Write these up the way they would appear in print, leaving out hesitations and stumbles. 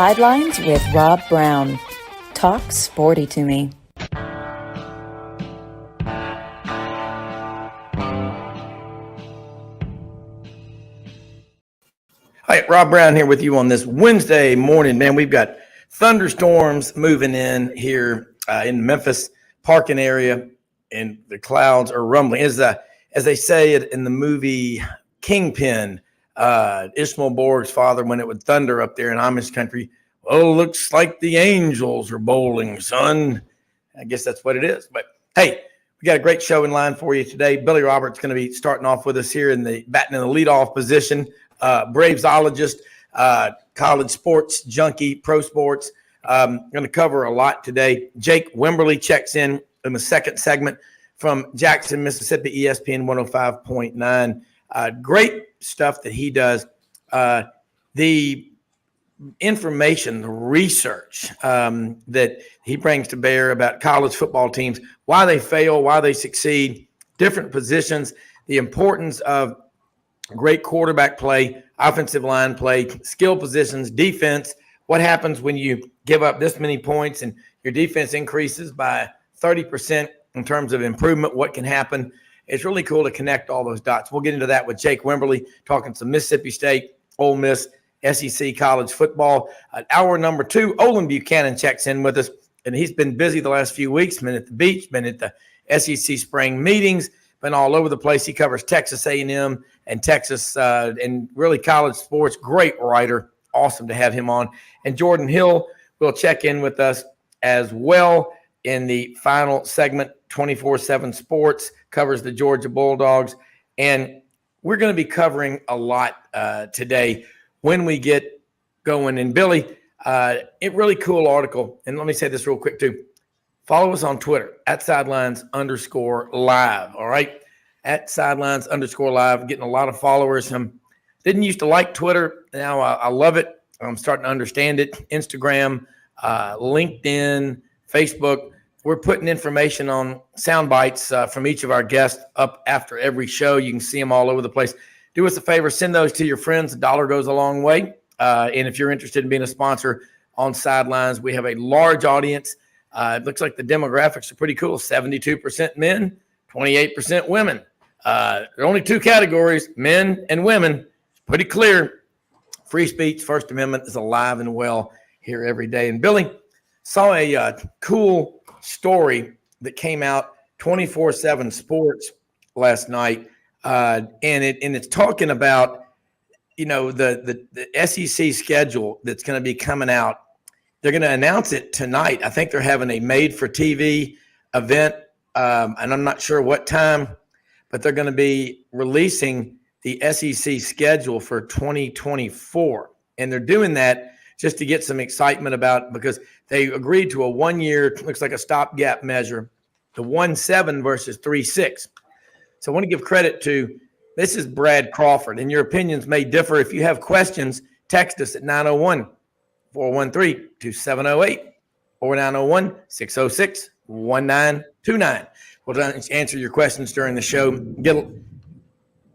Sidelines with Rob Browne. Talk sporty to me. Hi, Rob Browne here with you on this Wednesday morning. Man, we've got thunderstorms moving in here in the Memphis parking area, and the clouds are rumbling. As they say it in the movie Kingpin, Ishmael Borg's father, when it would thunder up there in Amish country, oh, looks like the angels are bowling, son. I guess that's what it is. But hey, we got a great show in line for you today. Billy Roberts going to be starting off with us here in the batting in the leadoff position. Bravesologist, college sports junkie, pro sports. Going to cover a lot today. Jake Wimberly checks in the second segment from Jackson, Mississippi, ESPN 105.9. Great stuff that he does. The information, the research that he brings to bear about college football teams, why they fail, why they succeed, different positions, the importance of great quarterback play, offensive line play, skill positions, defense. What happens when you give up this many points and your defense increases by 30% in terms of improvement? What can happen? It's really cool to connect all those dots. We'll get into that with Jake Wimberly, talking some Mississippi State, Ole Miss, SEC college football. Hour number 2, Olin Buchanan checks in with us, and he's been busy the last few weeks, been at the beach, been at the SEC spring meetings, been all over the place. He covers Texas A&M and Texas and really college sports. Great writer. Awesome to have him on. And Jordan Hill will check in with us as well in the final segment. 24/7 Sports covers the Georgia Bulldogs. And we're going to be covering a lot today when we get going. And Billy, a really cool article. And let me say this real quick too. Follow us on Twitter at @sidelines_live. All right. At @sidelines_live. Getting a lot of followers. Didn't used to like Twitter. Now I love it. I'm starting to understand it. Instagram, LinkedIn, Facebook. We're putting information on sound bites from each of our guests up after every show. You can see them all over the place. Do us a favor. Send those to your friends. $1 goes a long way. And if you're interested in being a sponsor on Sidelines, we have a large audience. It looks like the demographics are pretty cool. 72% men, 28% women. There are only 2 categories, men and women. It's pretty clear. Free speech, First Amendment is alive and well here every day. And Billy, saw a cool story that came out 24/7 Sports last night. And it's talking about, the SEC schedule that's going to be coming out. They're going to announce it tonight. I think they're having a made-for-TV event, and I'm not sure what time, but they're going to be releasing the SEC schedule for 2024. And they're doing that just to get some excitement about, because they agreed to a 1-year, looks like a stopgap measure, the 1-7 versus 3-6. So I want to give credit to, this is Brad Crawford, and your opinions may differ. If you have questions, text us at 901-413-2708 or 901-606-1929. We'll answer your questions during the show.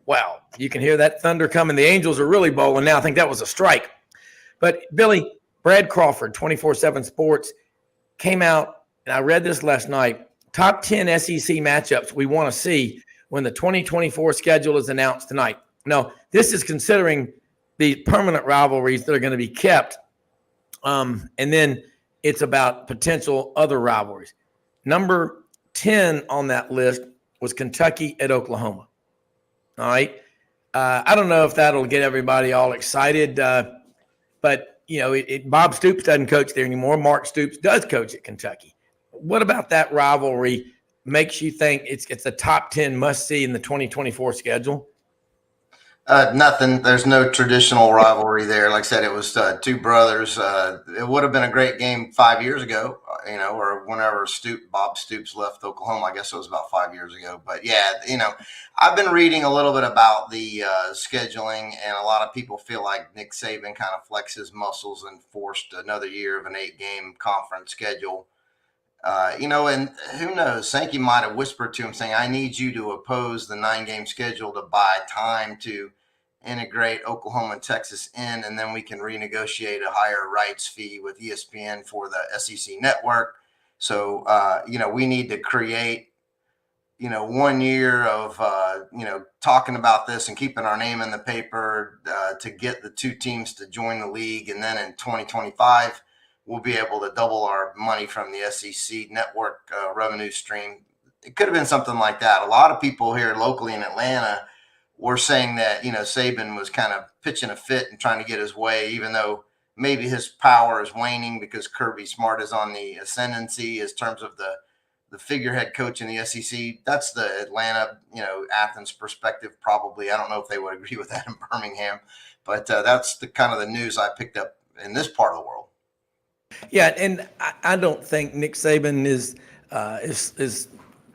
Wow, you can hear that thunder coming. The Angels are really bowling now. I think that was a strike. But Billy, Brad Crawford, 24/7 Sports, came out, and I read this last night, top 10 SEC matchups we want to see when the 2024 schedule is announced tonight. No, this is considering the permanent rivalries that are going to be kept. And then it's about potential other rivalries. Number 10 on that list was Kentucky at Oklahoma. All right. I don't know if that'll get everybody all excited, but, Bob Stoops doesn't coach there anymore. Mark Stoops does coach at Kentucky. What about that rivalry makes you think it's a top 10 must-see in the 2024 schedule? Nothing. There's no traditional rivalry there. Like I said, it was 2 brothers. It would have been a great game 5 years ago, or whenever Bob Stoops left Oklahoma. I guess it was about 5 years ago. But yeah, I've been reading a little bit about the scheduling, and a lot of people feel like Nick Saban kind of flexed his muscles and forced another year of an 8-game conference schedule. And who knows? Sankey might have whispered to him saying, I need you to oppose the 9-game schedule to buy time to integrate Oklahoma and Texas in, and then we can renegotiate a higher rights fee with ESPN for the SEC network. So, we need to create, 1 year of, talking about this and keeping our name in the paper to get the two teams to join the league. And then in 2025, we'll be able to double our money from the SEC network revenue stream. It could have been something like that. A lot of people here locally in Atlanta were saying that, Saban was kind of pitching a fit and trying to get his way, even though maybe his power is waning because Kirby Smart is on the ascendancy in terms of the figurehead coach in the SEC. That's the Atlanta, Athens perspective, probably. I don't know if they would agree with that in Birmingham, but that's the kind of the news I picked up in this part of the world. Yeah, and I don't think Nick Saban is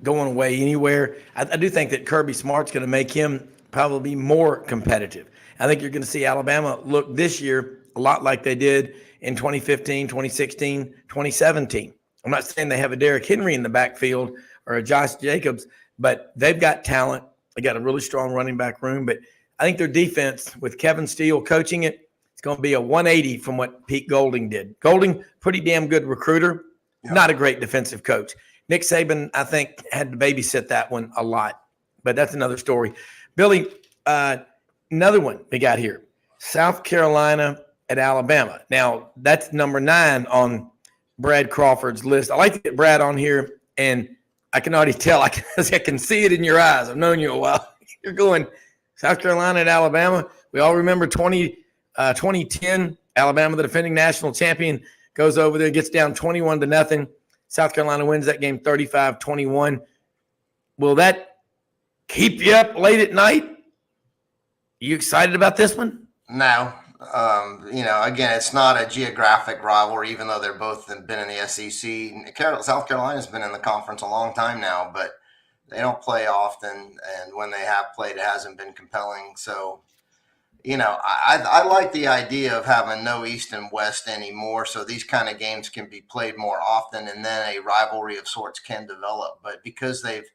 going away anywhere. I do think that Kirby Smart's going to make him probably more competitive. I think you're going to see Alabama look this year a lot like they did in 2015, 2016, 2017. I'm not saying they have a Derrick Henry in the backfield or a Josh Jacobs, but they've got talent. They got a really strong running back room. But I think their defense, with Kevin Steele coaching it, it's going to be a 180 from what Pete Golding did. Golding, pretty damn good recruiter, not a great defensive coach. Nick Saban, I think, had to babysit that one a lot, but that's another story. Billy, another one we got here, South Carolina at Alabama. Now, that's number 9 on Brad Crawford's list. I like to get Brad on here, and I can already tell. I can see it in your eyes. I've known you a while. You're going South Carolina at Alabama. We all remember 2010, Alabama, the defending national champion, goes over there, gets down 21-0. South Carolina wins that game 35-21. Will that keep you up late at night? You excited about this one? No. Again, it's not a geographic rivalry, even though they're both been in the SEC. South Carolina's been in the conference a long time now, but they don't play often. And when they have played, it hasn't been compelling. So, I like the idea of having no East and West anymore. So these kind of games can be played more often, and then a rivalry of sorts can develop. But because they've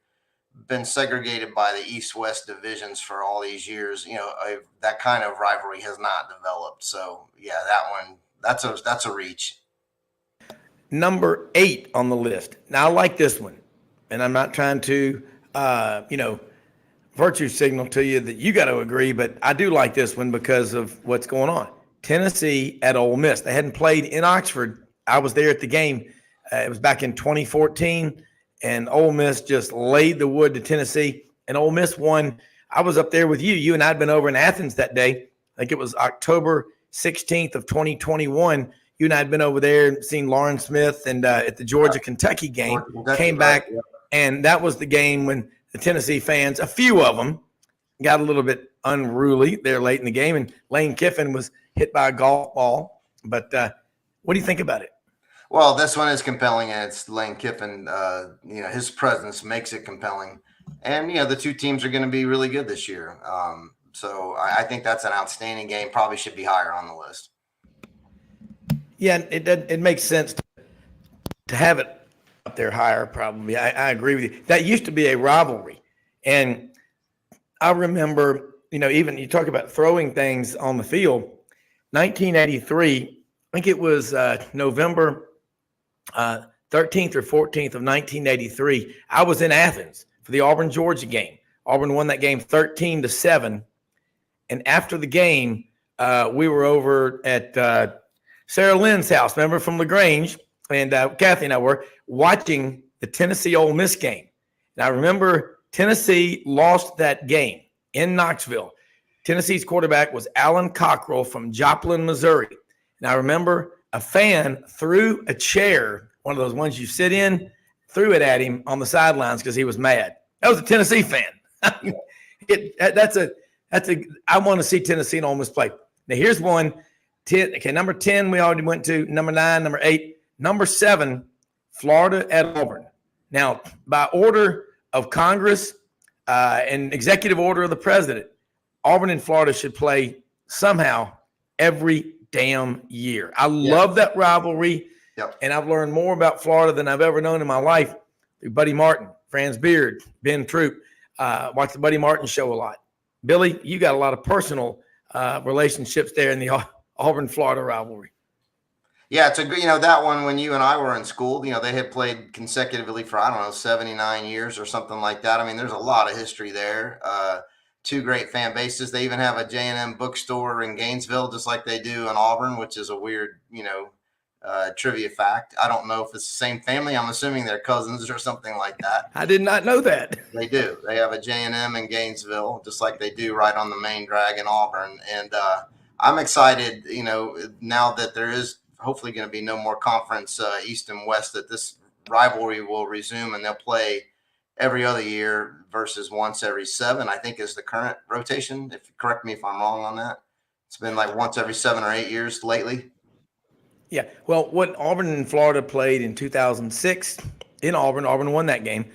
been segregated by the East-West divisions for all these years, that kind of rivalry has not developed. So yeah, that one, that's a reach. Number 8 on the list. Now I like this one, and I'm not trying to, virtue signal to you that you got to agree, but I do like this one because of what's going on. Tennessee at Ole Miss. They hadn't played in Oxford. I was there at the game. It was back in 2014. And Ole Miss just laid the wood to Tennessee, and Ole Miss won. I was up there with you. You and I had been over in Athens that day. I think it was October 16th of 2021. You and I had been over there and seen Lauren Smith and at the Georgia-Kentucky game, came back, and that was the game when the Tennessee fans, a few of them, got a little bit unruly there late in the game, and Lane Kiffin was hit by a golf ball. But what do you think about it? Well, this one is compelling, and it's Lane Kiffin. His presence makes it compelling. And, the two teams are going to be really good this year. So I think that's an outstanding game. Probably should be higher on the list. Yeah, it makes sense to have it up there higher, probably. I agree with you. That used to be a rivalry. And I remember, even you talk about throwing things on the field, 1983, I think it was November 13th or 14th of 1983. I was in Athens for the Auburn-Georgia game. Auburn won that game 13-7. And after the game, we were over at Sarah Lynn's house, remember, from LaGrange, and Kathy and I were watching the Tennessee-Ole Miss game. And I remember Tennessee lost that game in Knoxville. Tennessee's quarterback was Alan Cockrell from Joplin, Missouri. And I remember a fan threw a chair, one of those ones you sit in, threw it at him on the sidelines because he was mad. That was a Tennessee fan. I want to see Tennessee and Ole Miss play. Now here's one. 10, okay, number 10 we already went to. Number 9, number 8. Number 7, Florida at Auburn. Now, by order of Congress and executive order of the president, Auburn and Florida should play somehow every damn year. I love that rivalry, and I've learned more about Florida than I've ever known in my life through Buddy Martin, Franz Beard, Ben Troop. Watch the Buddy Martin show a lot. Billy, you got a lot of personal relationships there in the Auburn Florida rivalry. Yeah, it's a good, that one when you and I were in school, they had played consecutively for, I don't know, 79 years or something like that. I mean, there's a lot of history there. Two great fan bases. They even have a J&M bookstore in Gainesville, just like they do in Auburn, which is a weird, trivia fact. I don't know if it's the same family. I'm assuming they're cousins or something like that. I did not know that. They do. They have a J&M in Gainesville, just like they do right on the main drag in Auburn. And I'm excited, now that there is hopefully going to be no more conference East and West, that this rivalry will resume and they'll play every other year versus once every 7, I think is the current rotation. Correct me if I'm wrong on that. It's been like once every 7 or 8 years lately. Yeah. Well, what Auburn and Florida played in 2006 in Auburn won that game.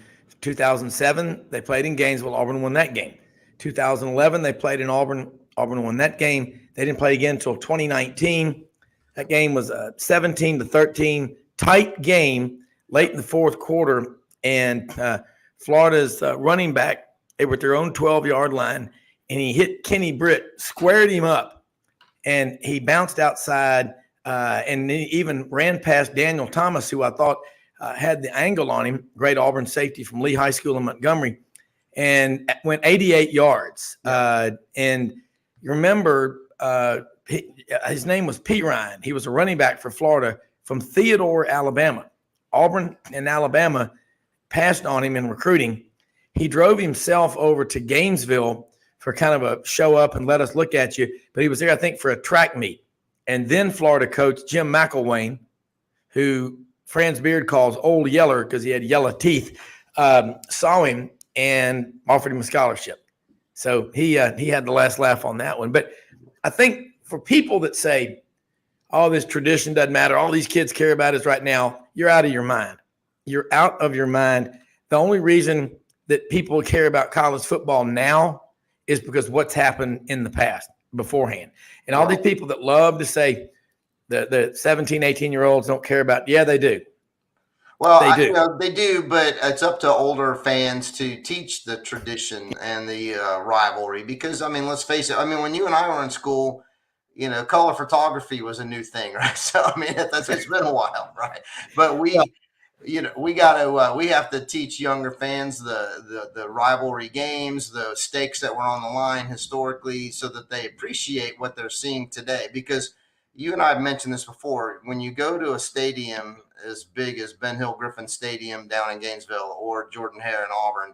2007, they played in Gainesville. Auburn won that game. 2011, they played in Auburn. Auburn won that game. They didn't play again until 2019. That game was a 17-13 tight game late in the fourth quarter. And Florida's running back, they were at their own 12-yard line, and he hit Kenny Britt, squared him up, and he bounced outside and he even ran past Daniel Thomas, who I thought had the angle on him, great Auburn safety from Lee High School in Montgomery, and went 88 yards. And you remember his name was Pete Ryan. He was a running back for Florida from Theodore, Alabama. Auburn and Alabama passed on him in recruiting. He drove himself over to Gainesville for kind of a show up and let us look at you. But he was there, I think, for a track meet. And then Florida coach Jim McElwain, who Franz Beard calls Old Yeller because he had yellow teeth, saw him and offered him a scholarship. So he had the last laugh on that one. But I think for people that say, oh, this tradition doesn't matter, all these kids care about is right now, you're out of your mind. You're out of your mind. The only reason that people care about college football now is because what's happened in the past beforehand. And all these people that love to say the 17, 18-year-olds don't care about, yeah, they do. Well, they do. They do, but it's up to older fans to teach the tradition and the rivalry because, I mean, let's face it. I mean, when you and I were in school, color photography was a new thing, right? So, I mean, it's been a while, right? But we have to teach younger fans the rivalry games, the stakes that were on the line historically, so that they appreciate what they're seeing today. Because you and I have mentioned this before, when you go to a stadium as big as Ben Hill Griffin Stadium down in Gainesville or Jordan Hare in Auburn,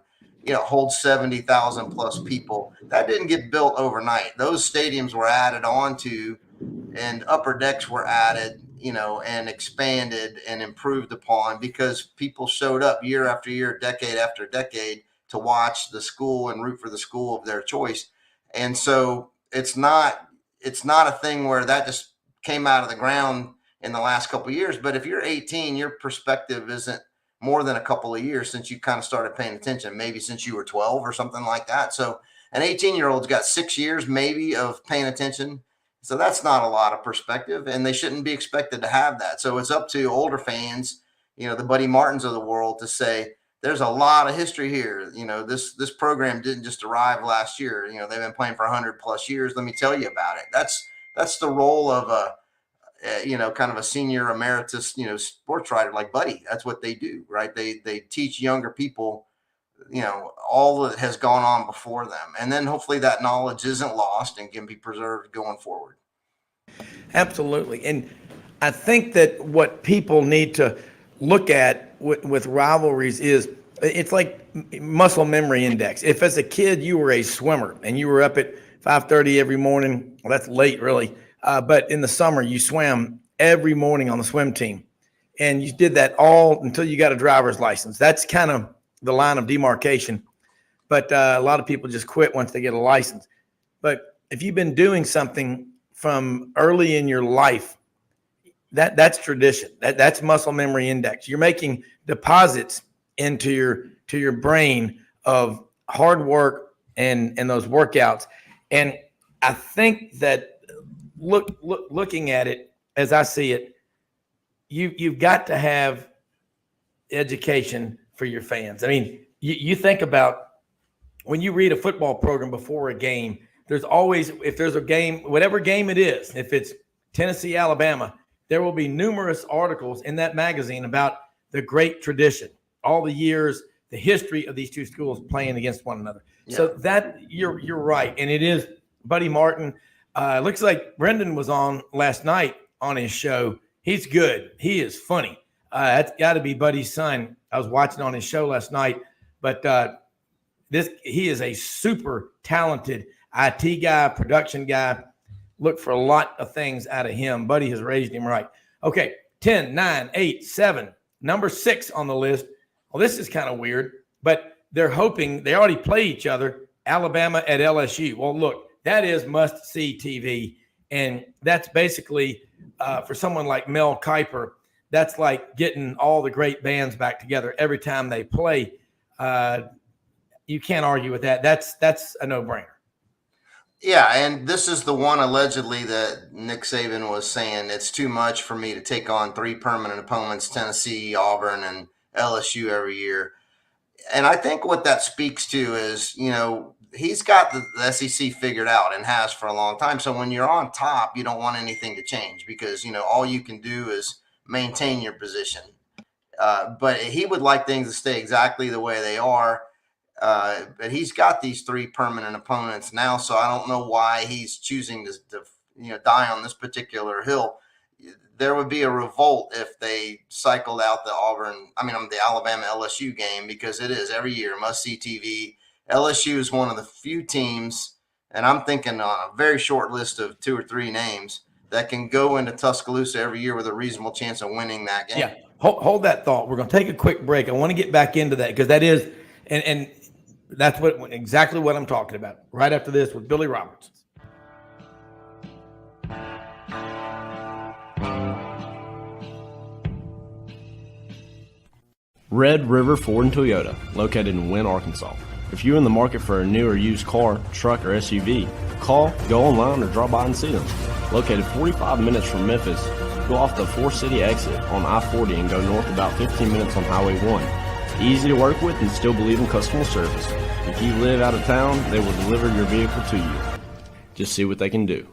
holds 70,000 plus people. That didn't get built overnight. Those stadiums were added onto, and upper decks were added, and expanded and improved upon because people showed up year after year, decade after decade to watch the school and root for the school of their choice. And so it's not a thing where that just came out of the ground in the last couple of years. But if you're 18, your perspective isn't more than a couple of years since you kind of started paying attention, maybe since you were 12 or something like that. So an 18-year-old's got 6 years maybe of paying attention. So that's not a lot of perspective, and they shouldn't be expected to have that. So it's up to older fans, the Buddy Martins of the world, to say there's a lot of history here. This program didn't just arrive last year. They've been playing for 100 plus years. Let me tell you about it. That's the role of kind of a senior emeritus, sports writer like Buddy. That's what they do, right? They teach younger people, all that has gone on before them. And then hopefully that knowledge isn't lost and can be preserved going forward. Absolutely. And I think that what people need to look at with rivalries is it's like muscle memory index. If as a kid you were a swimmer and you were up at 5:30 every morning, well, that's late really. But in the summer you swam every morning on the swim team and you did that all until you got a driver's license. That's kind of the line of demarcation. But a lot of people just quit once they get a license. But if you've been doing something from early in your life, that's tradition. That's muscle memory index. You're making deposits into your brain of hard work and those workouts. And I think that looking at it as I see it, you've got to have education for your fans. I mean, you think about when you read a football program before a game, there's always, if there's a game, whatever game it is, if it's Tennessee, Alabama, there will be numerous articles in that magazine about the great tradition, all the years, the history of these two schools playing against one another. Yeah. So that you're right. And it is Buddy Martin. Looks like Brendan was on last night on his show. He's good. He is funny. That's got to be Buddy's son. I was watching on his show last night, but he is a super talented IT guy, production guy. Look for a lot of things out of him. Buddy has raised him right. Okay, 10, 9, 8, 7. Number 6 on the list. Well, this is kind of weird, but they're hoping they already play each other, Alabama at LSU. Well, look, that is must-see TV, and that's basically, for someone like Mel Kiper, that's like getting all the great bands back together every time they play. You can't argue with that. That's a no-brainer. Yeah, and this is the one allegedly that Nick Saban was saying it's too much for me to take on 3 permanent opponents, Tennessee, Auburn, and LSU every year. And I think what that speaks to is, he's got the SEC figured out and has for a long time. So when you're on top, you don't want anything to change because, all you can do is maintain your position. But he would like things to stay exactly the way they are. But he's got these 3 permanent opponents now, so I don't know why he's choosing to die on this particular hill. There would be a revolt if they cycled out the Alabama LSU game, because it is every year must-see TV. LSU is one of the few teams, and I'm thinking on a very short list of 2 or 3 names that can go into Tuscaloosa every year with a reasonable chance of winning that game. Yeah, hold that thought. We're going to take a quick break. I want to get back into that because that is and that's exactly what I'm talking about right after this with Billy Roberts. Red River Ford and Toyota, located in Wynne, Arkansas. If you're in the market for a new or used car, truck, or SUV, call, go online, or drop by and see them. Located 45 minutes from Memphis, go off the 4-city exit on I-40 and go north about 15 minutes on Highway 1. Easy to work with and still believe in customer service. If you live out of town, they will deliver your vehicle to you. Just see what they can do.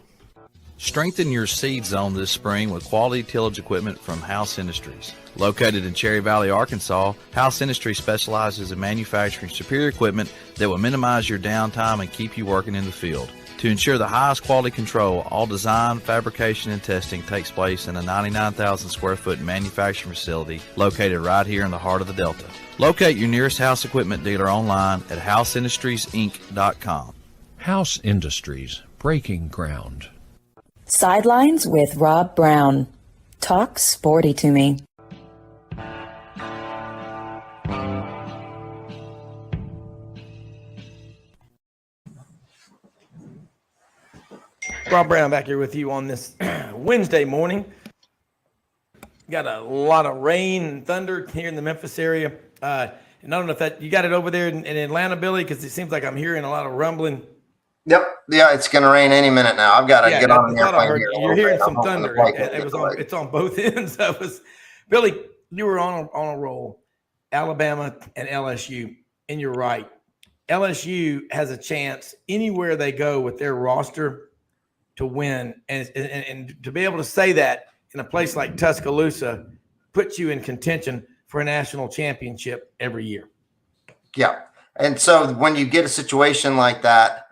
Strengthen your seed zone this spring with quality tillage equipment from House Industries. Located in Cherry Valley, Arkansas, House Industries specializes in manufacturing superior equipment that will minimize your downtime and keep you working in the field. To ensure the highest quality control, all design, fabrication, and testing takes place in a 99,000 square foot manufacturing facility located right here in the heart of the Delta. Locate your nearest House equipment dealer online at houseindustriesinc.com. House Industries, breaking ground. Sidelines with Rob Browne. Talk sporty to me. Rob Browne back here with you on this Wednesday morning. Got a lot of rain and thunder here in the Memphis area. And I don't know if that you got it over there in Atlanta, Billy, because it seems like I'm hearing a lot of rumbling. Yep. Yeah, it's going to rain any minute now. I've got to get on the airplane here. You're hearing some thunder. It's on both ends. Billy, you were on a roll. Alabama and LSU, and you're right. LSU has a chance anywhere they go with their roster to win, and to be able to say that in a place like Tuscaloosa puts you in contention for a national championship every year. Yeah. And so when you get a situation like that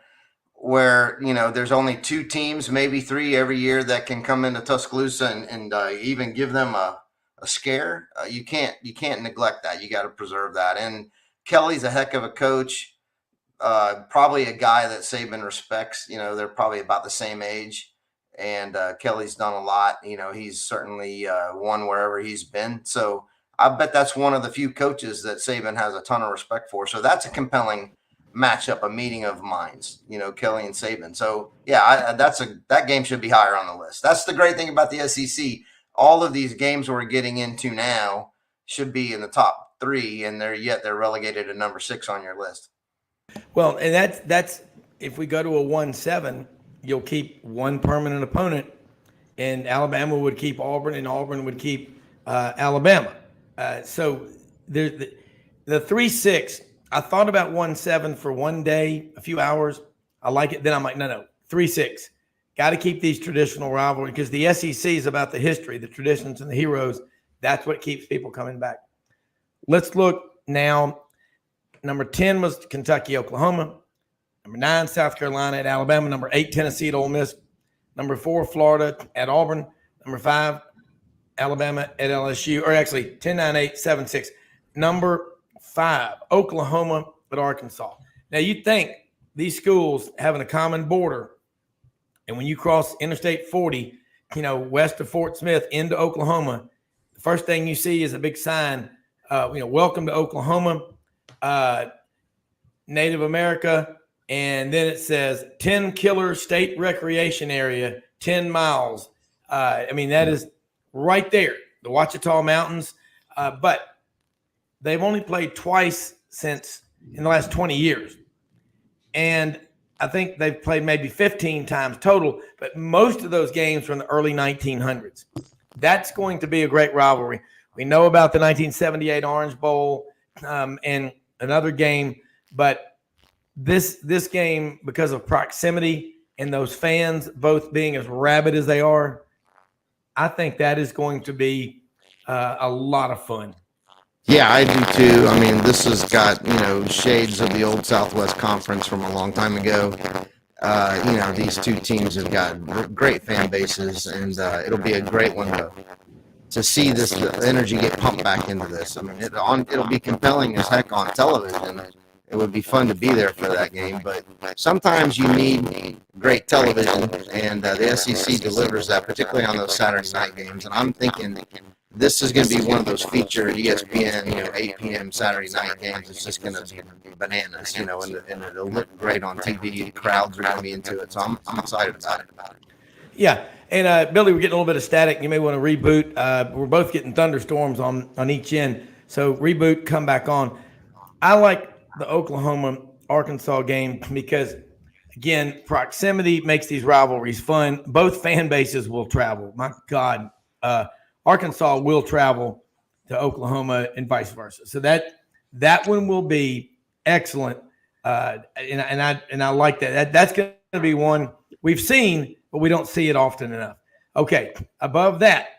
where, there's only 2 teams, maybe 3 every year that can come into Tuscaloosa and even give them a scare, you can't neglect that. You got to preserve that. And Kelly's a heck of a coach. Probably a guy that Saban respects. They're probably about the same age, and Kelly's done a lot. He's certainly won wherever he's been. So I bet that's one of the few coaches that Saban has a ton of respect for. So that's a compelling matchup, a meeting of minds. Kelly and Saban. So yeah, that game should be higher on the list. That's the great thing about the SEC. All of these games we're getting into now should be in the top 3, and they're relegated to number 6 on your list. Well, and that's if we go to a 1-7, you'll keep 1 permanent opponent, and Alabama would keep Auburn, and Auburn would keep Alabama. So the 3-6. I thought about 1-7 for one day, a few hours. I like it. Then I'm like, no, 3-6. Got to keep these traditional rivalries because the SEC is about the history, the traditions, and the heroes. That's what keeps people coming back. Let's look now. Number 10 was Kentucky, Oklahoma. Number 9, South Carolina at Alabama. Number 8, Tennessee at Ole Miss. Number 4, Florida at Auburn. Number 5, Alabama at LSU. Or actually, 10, 9, 8, 7, 6. Number 5, Oklahoma at Arkansas. Now, you'd think these schools having a common border, and when you cross Interstate 40, west of Fort Smith into Oklahoma, the first thing you see is a big sign, welcome to Oklahoma, Native America, and then it says 10 Killer State Recreation Area, 10 miles. That is right there, the Ouachita Mountains. But they've only played twice since in the last 20 years. And I think they've played maybe 15 times total, but most of those games were in the early 1900s. That's going to be a great rivalry. We know about the 1978 Orange Bowl and another game, but this game, because of proximity and those fans both being as rabid as they are, I think that is going to be a lot of fun. Yeah, I do too. I mean, this has got, shades of the old Southwest Conference from a long time ago. These two teams have got great fan bases, and it'll be a great one to see this energy get pumped back into this. I mean, it'll be compelling as heck on television. It would be fun to be there for that game, but sometimes you need great television, and the SEC delivers that, particularly on those Saturday night games. And I'm thinking this is going to be one of those featured ESPN, 8 p.m. Saturday night games. It's just going to be bananas, and it'll look great on TV. Crowds are going to be into it, so I'm excited about it. Yeah, and Billy, we're getting a little bit of static. You may want to reboot. We're both getting thunderstorms on each end, so reboot, come back on. I like the Oklahoma-Arkansas game because, again, proximity makes these rivalries fun. Both fan bases will travel. My God, Arkansas will travel to Oklahoma and vice versa. So that one will be excellent, and I like that. That's going to be one we've seen, but we don't see it often enough. Okay, above that,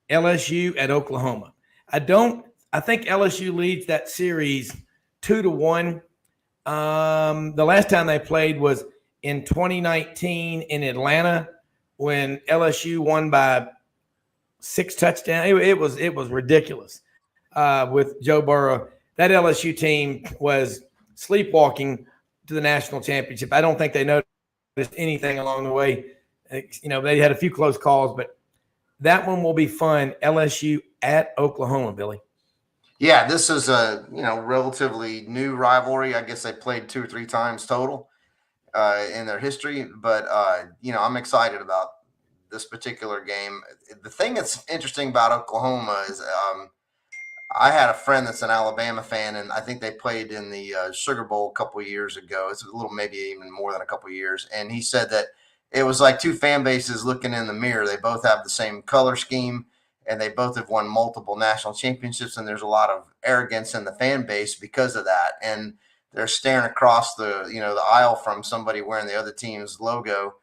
LSU at Oklahoma. I think LSU leads that series 2-1. The last time they played was in 2019 in Atlanta when LSU won by 6 touchdowns. It was ridiculous with Joe Burrow. That LSU team was sleepwalking to the national championship. I don't think they noticed anything along the way. They had a few close calls, but that one will be fun. LSU at Oklahoma, Billy. Yeah, this is a relatively new rivalry. I guess they played 2 or 3 times total in their history, but I'm excited about this particular game. The thing that's interesting about Oklahoma is I had a friend that's an Alabama fan, and I think they played in the Sugar Bowl a couple of years ago. It's a little, maybe even more than a couple of years, and he said that it was like 2 fan bases looking in the mirror. They both have the same color scheme, and they both have won multiple national championships, and there's a lot of arrogance in the fan base because of that. And they're staring across the aisle from somebody wearing the other team's logo,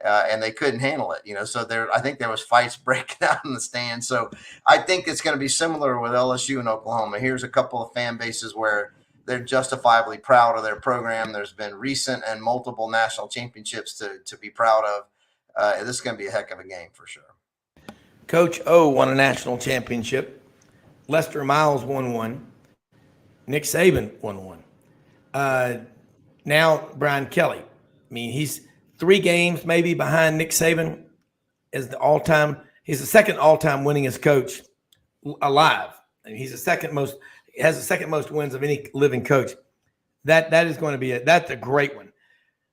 and they couldn't handle it. So I think there was fights breaking out in the stands. So I think it's going to be similar with LSU and Oklahoma. Here's a couple of fan bases where they're justifiably proud of their program. There's been recent and multiple national championships to be proud of. This is going to be a heck of a game for sure. Coach O won a national championship. Lester Miles won one. Nick Saban won one. Now Brian Kelly. I mean, he's 3 games maybe behind Nick Saban as the all-time. He's the second all-time winningest coach alive. I mean, has the second most wins of any living coach. That is going to be that's a great one.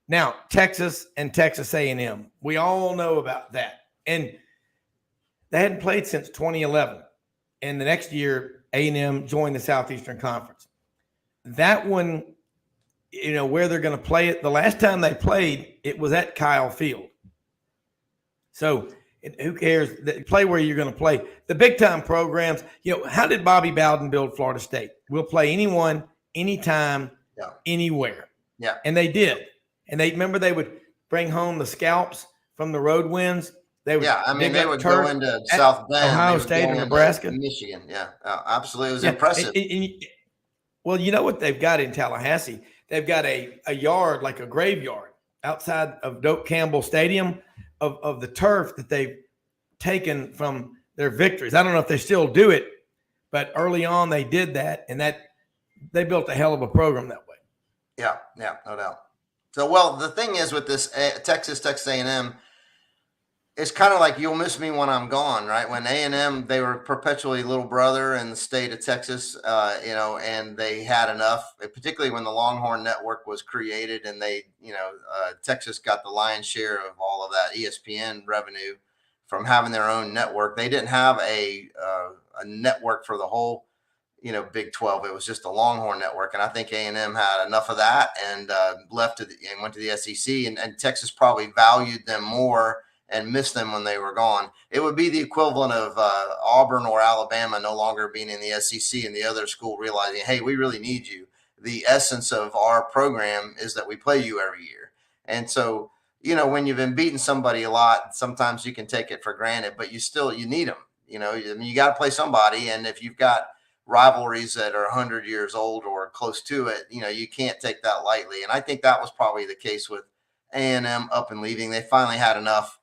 Now Texas and Texas A&M. We all know about that, and they hadn't played since 2011. And the next year, A&M joined the Southeastern Conference. That one, where they're going to play it. The last time they played, it was at Kyle Field. So who cares? Play where you're going to play. The big-time programs, how did Bobby Bowden build Florida State? We'll play anyone, anytime, anywhere. Yeah. And they did. And they would bring home the scalps from the road wins. They would, Yeah, I mean, dig they up would turf go into at South Bend, Ohio they would State go or into Nebraska. Michigan. Yeah, absolutely. It was Yeah, impressive. well, you know what they've got in Tallahassee? They've got a yard, like a graveyard, outside of Doak Campbell Stadium of the turf that they've taken from their victories. I don't know if they still do it, but early on they did that, and that they built a hell of a program that way. Yeah, no doubt. So, well, the thing is with this Texas A&M, it's kind of like you'll miss me when I'm gone, right? When A&M, they were perpetually little brother in the state of Texas, and they had enough, particularly when the Longhorn Network was created and they, Texas got the lion's share of all of that ESPN revenue from having their own network. They didn't have a network for the whole, Big 12. It was just a Longhorn Network. And I think A&M had enough of that and left it and went to the SEC, and Texas probably valued them more and missed them when they were gone. It would be the equivalent of Auburn or Alabama no longer being in the SEC and the other school realizing, hey, we really need you. The essence of our program is that we play you every year. And so, when you've been beating somebody a lot, sometimes you can take it for granted, but you need them. You got to play somebody. And if you've got rivalries that are 100 years old or close to it, you can't take that lightly. And I think that was probably the case with A&M up and leaving. They finally had enough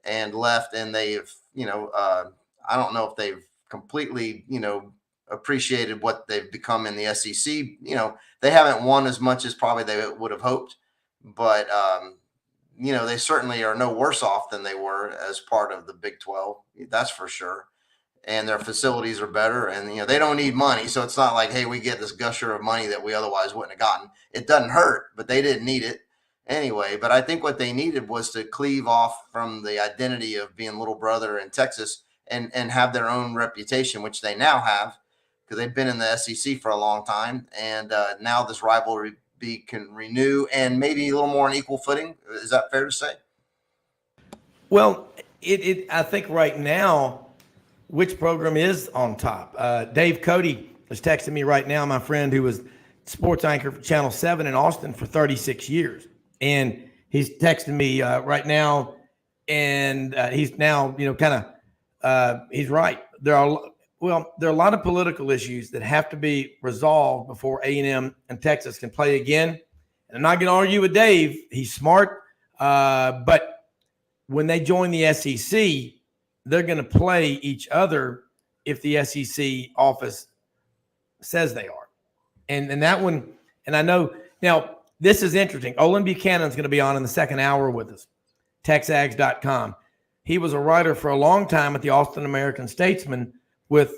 and left, and they've, I don't know if they've completely, appreciated what they've become in the SEC. They haven't won as much as probably they would have hoped, but, they certainly are no worse off than they were as part of the Big 12. That's for sure. And their facilities are better, and, they don't need money. So it's not like, hey, we get this gusher of money that we otherwise wouldn't have gotten. It doesn't hurt, but they didn't need it anyway. But I think what they needed was to cleave off from the identity of being little brother in Texas and have their own reputation, which they now have because they've been in the SEC for a long time. And now this rivalry can renew and maybe a little more on equal footing. Is that fair to say? Well, I think right now, which program is on top? Dave Cody is texting me right now, my friend who was sports anchor for Channel 7 in Austin for 36 years. And he's texting me right now, and he's now, he's right. There are a lot of political issues that have to be resolved before A&M and Texas can play again. And I'm not going to argue with Dave. He's smart. But when they join the SEC, they're going to play each other if the SEC office says they are. And that one, and I know now, this is interesting. Olin Buchanan is going to be on in the second hour with us, texags.com. He was a writer for a long time at the Austin American-Statesman with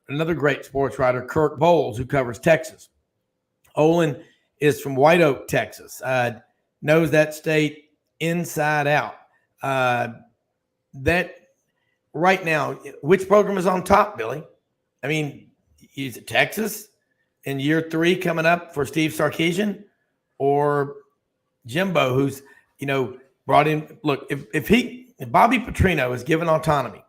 another great sports writer, Kirk Bowles, who covers Texas. Olin is from White Oak, Texas, knows that state inside out. That right now, which program is on top, Billy? I mean, is it Texas in year 3 coming up for Steve Sarkisian? Or Jimbo, who's, brought in. Look, if Bobby Petrino is given autonomy,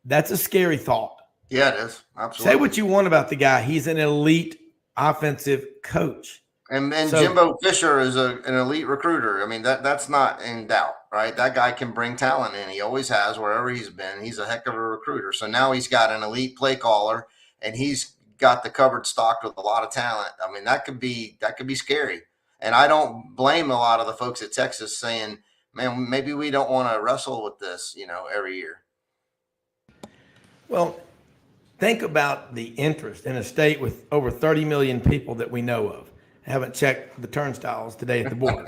that's a scary thought. Yeah, it is. Absolutely. Say what you want about the guy. He's an elite offensive coach. And Jimbo Fisher is an elite recruiter. I mean, that's not in doubt, right? That guy can bring talent in. He always has wherever he's been. He's a heck of a recruiter. So now he's got an elite play caller, and he's got the cupboard stocked with a lot of talent. I mean, that could be scary. And I don't blame a lot of the folks at Texas saying, man, maybe we don't want to wrestle with this, every year. Well, think about the interest in a state with over 30 million people that we know of. I haven't checked the turnstiles today at the border.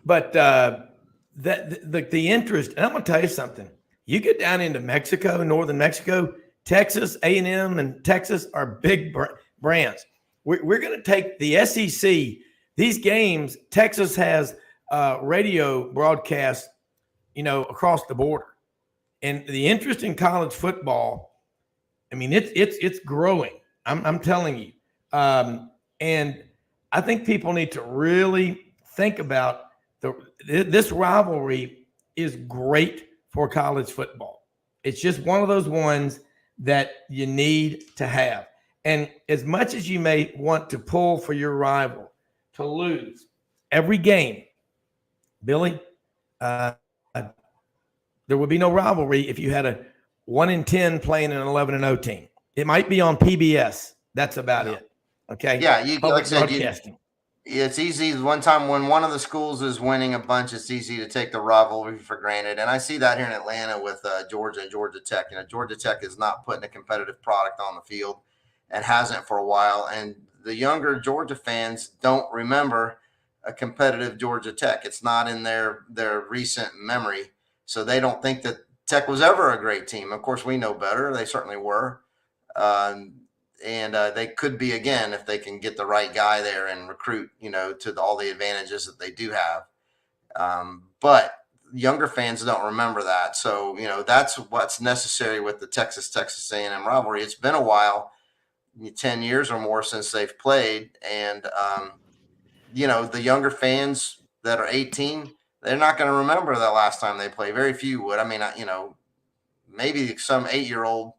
But the interest, and I'm going to tell you something. You get down into Mexico, northern Mexico, Texas, A&M, and Texas are big brands. We're going to take the SEC. These games, Texas has radio broadcasts, across the border, and the interest in college football. I mean, it's growing. I'm telling you, and I think people need to really think about this rivalry is great for college football. It's just one of those ones that you need to have. And as much as you may want to pull for your rival to lose, every game, Billy, uh, there would be no rivalry if you had a 1-10 playing an 11-0 team. It might be on PBS. That's about it. Okay. Yeah, you like I Public said, broadcasting. it's easy. One time when one of the schools is winning a bunch, it's easy to take the rivalry for granted. And I see that here in Atlanta with Georgia and Georgia Tech. Georgia Tech is not putting a competitive product on the field and hasn't for a while. And the younger Georgia fans don't remember a competitive Georgia Tech. It's not in their recent memory. So they don't think that Tech was ever a great team. Of course, we know better. They certainly were. And they could be again if they can get the right guy there and recruit, to all the advantages that they do have. But younger fans don't remember that. So, that's what's necessary with the Texas A&M rivalry. It's been a while, 10 years or more since they've played. And, the younger fans that are 18, they're not going to remember the last time they played. Very few would. I mean, maybe some 8-year-old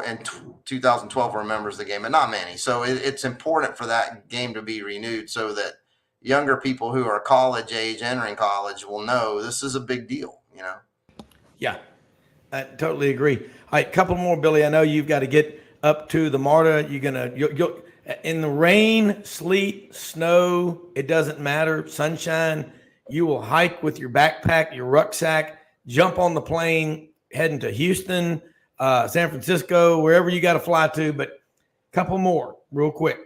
in 2012 remembers the game, but not many. So it's important for that game to be renewed so that younger people who are college age, entering college, will know this is a big deal, Yeah, I totally agree. All right, couple more, Billy. I know you've got to get up to the MARTA. You'll in the rain, sleet, snow, it doesn't matter, sunshine, you will hike with your backpack, your rucksack, jump on the plane, heading to Houston, San Francisco, wherever you got to fly to. But a couple more real quick.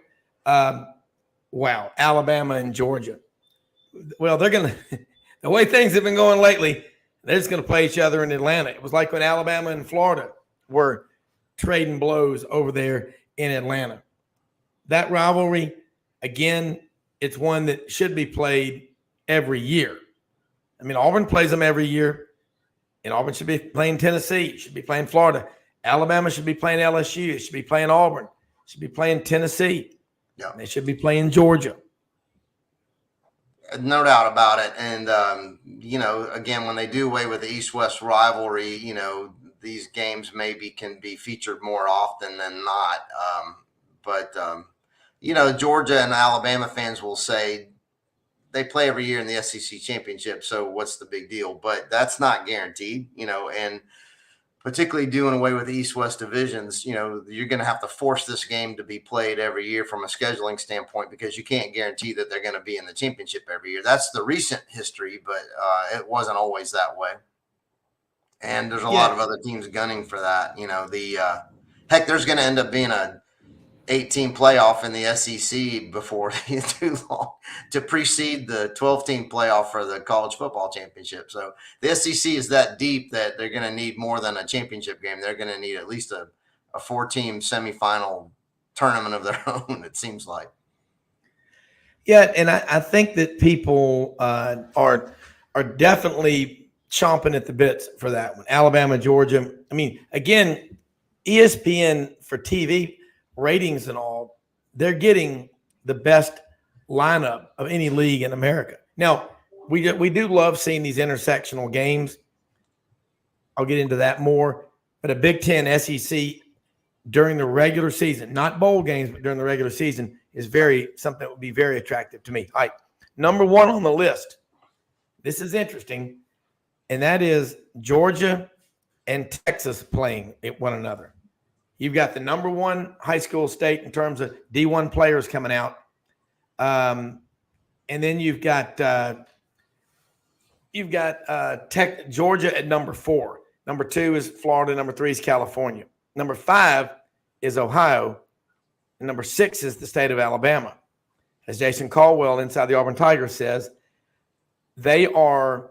Wow, Alabama and Georgia. Well, they're going to – the way things have been going lately, they're just going to play each other in Atlanta. It was like when Alabama and Florida were trading blows over there in Atlanta. That rivalry, again, it's one that should be played every year. I mean, Auburn plays them every year, and Auburn should be playing Tennessee, should be playing Florida. Alabama should be playing LSU, it should be playing Auburn, should be playing Tennessee. Yeah. They should be playing Georgia. No doubt about it. And, again, when they do away with the East-West rivalry, these games maybe can be featured more often than not. Georgia and Alabama fans will say they play every year in the SEC championship, so what's the big deal? But that's not guaranteed, and particularly doing away with the East-West divisions, you're going to have to force this game to be played every year from a scheduling standpoint because you can't guarantee that they're going to be in the championship every year. That's the recent history, but it wasn't always that way. And there's a lot of other teams gunning for that. Heck, there's going to end up being a 8-team playoff in the SEC before too long to precede the 12-team playoff for the college football championship. So the SEC is that deep that they're going to need more than a championship game. They're going to need at least a 4-team semifinal tournament of their own, it seems like. Yeah, and I think that people are definitely chomping at the bits for that one. Alabama, Georgia. I mean, again, ESPN for TV ratings and all, they're getting the best lineup of any league in America. Now, we do love seeing these intersectional games. I'll get into that more. But a Big Ten SEC during the regular season, not bowl games, but during the regular season, is something that would be very attractive to me. All right, number one on the list. This is interesting, and that is Georgia and Texas playing one another. You've got the number one high school state in terms of D1 players coming out. And then you've got Georgia at number 4. Number 2 is Florida. Number 3 is California. Number 5 is Ohio. And number 6 is the state of Alabama. As Jason Caldwell inside the Auburn Tigers says, the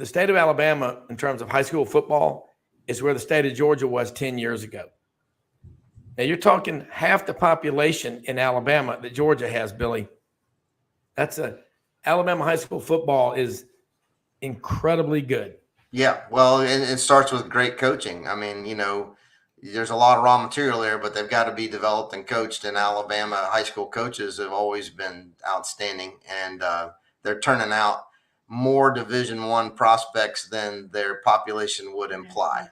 state of Alabama in terms of high school football is where the state of Georgia was 10 years ago. Now, you're talking half the population in Alabama that Georgia has, Billy. Alabama high school football is incredibly good. Yeah, well, it starts with great coaching. I mean, there's a lot of raw material there, but they've got to be developed and coached. And Alabama high school coaches have always been outstanding, and they're turning out more Division I prospects than their population would imply.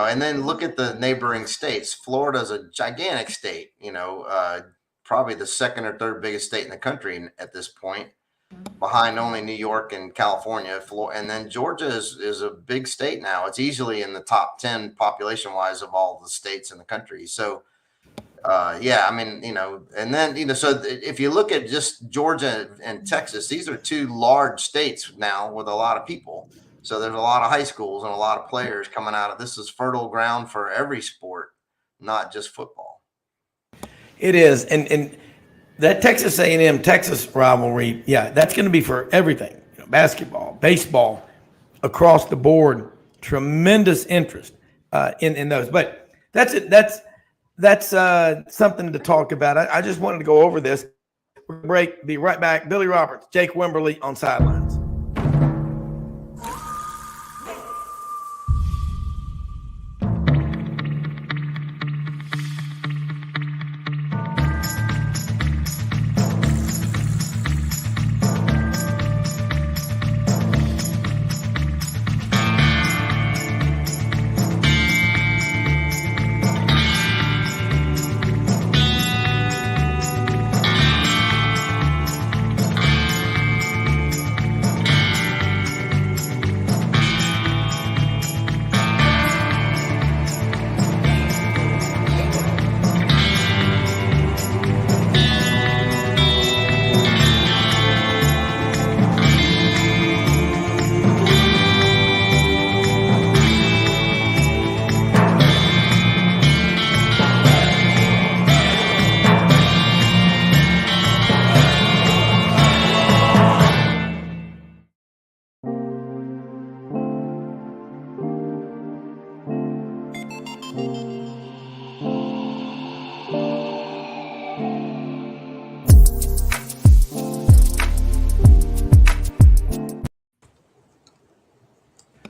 And then look at the neighboring states. Florida's a gigantic state, probably the second or third biggest state in the country at this point, behind only New York and California. And then Georgia is a big state now. It's easily in the top 10 population wise of all the states in the country. So, yeah, I mean, and then, so if you look at just Georgia and Texas, these are two large states now with a lot of people. So there's a lot of high schools and a lot of players coming out of this. Is fertile ground for every sport, not just football. It is. And that Texas A&M Texas rivalry, yeah, that's going to be for everything. Basketball, baseball, across the board, tremendous interest in those. But that's it. That's something to talk about. I just wanted to go over this. We'll break. Be right back. Billy Roberts, Jake Wimberly on Sidelines.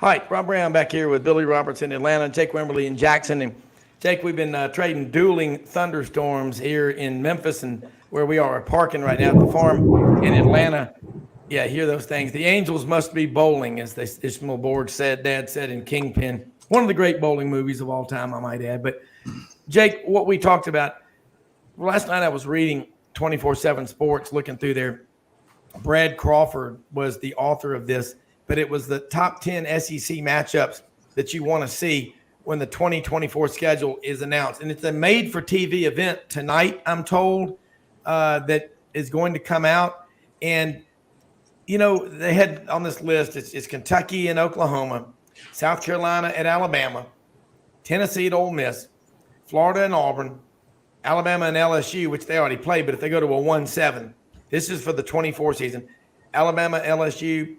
Hi, Rob Browne back here with Billy Roberts in Atlanta, Jake Wimberly in Jackson. And Jake, we've been trading dueling thunderstorms here in Memphis and where we are parking right now at the farm in Atlanta. Yeah, hear those things. The Angels must be bowling, as Ishmael Borg said, Dad said in Kingpin. One of the great bowling movies of all time, I might add. But, Jake, what we talked about, last night I was reading 24/7 Sports, looking through there. Brad Crawford was the author of this, but it was the top 10 SEC matchups that you want to see when the 2024 schedule is announced. And it's a made-for-TV event tonight, I'm told, that is going to come out. And, they had on this list, it's Kentucky and Oklahoma, South Carolina at Alabama, Tennessee at Ole Miss, Florida and Auburn, Alabama and LSU, which they already played, but if they go to a 1-7, this is for the 24 season. Alabama, LSU,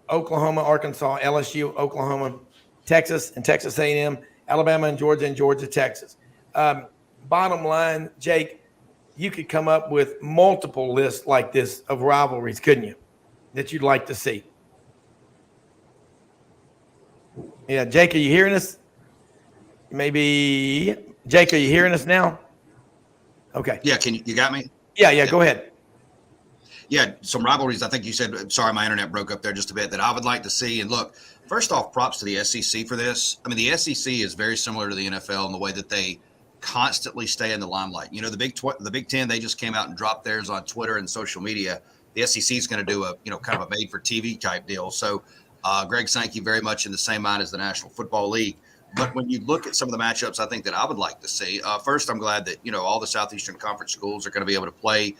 Oklahoma, Arkansas, LSU, Oklahoma, Texas, and Texas A&M, Alabama and Georgia, Texas. Bottom line, Jake, you could come up with multiple lists like this of rivalries, couldn't you, that you'd like to see? Yeah, Jake, are you hearing us? Maybe. Jake, are you hearing us now? Okay. Yeah, you got me? Yeah, go ahead. Yeah, some rivalries. I think you said, sorry, my internet broke up there just a bit, that I would like to see. And look, first off, props to the SEC for this. I mean, the SEC is very similar to the NFL in the way that they constantly stay in the limelight. The Big Ten, they just came out and dropped theirs on Twitter and social media. The SEC is going to do a, kind of a made for TV type deal. So Greg Sankey very much in the same mind as the National Football League. But when you look at some of the matchups, I think that I would like to see, first, I'm glad that, all the Southeastern Conference schools are going to be able to play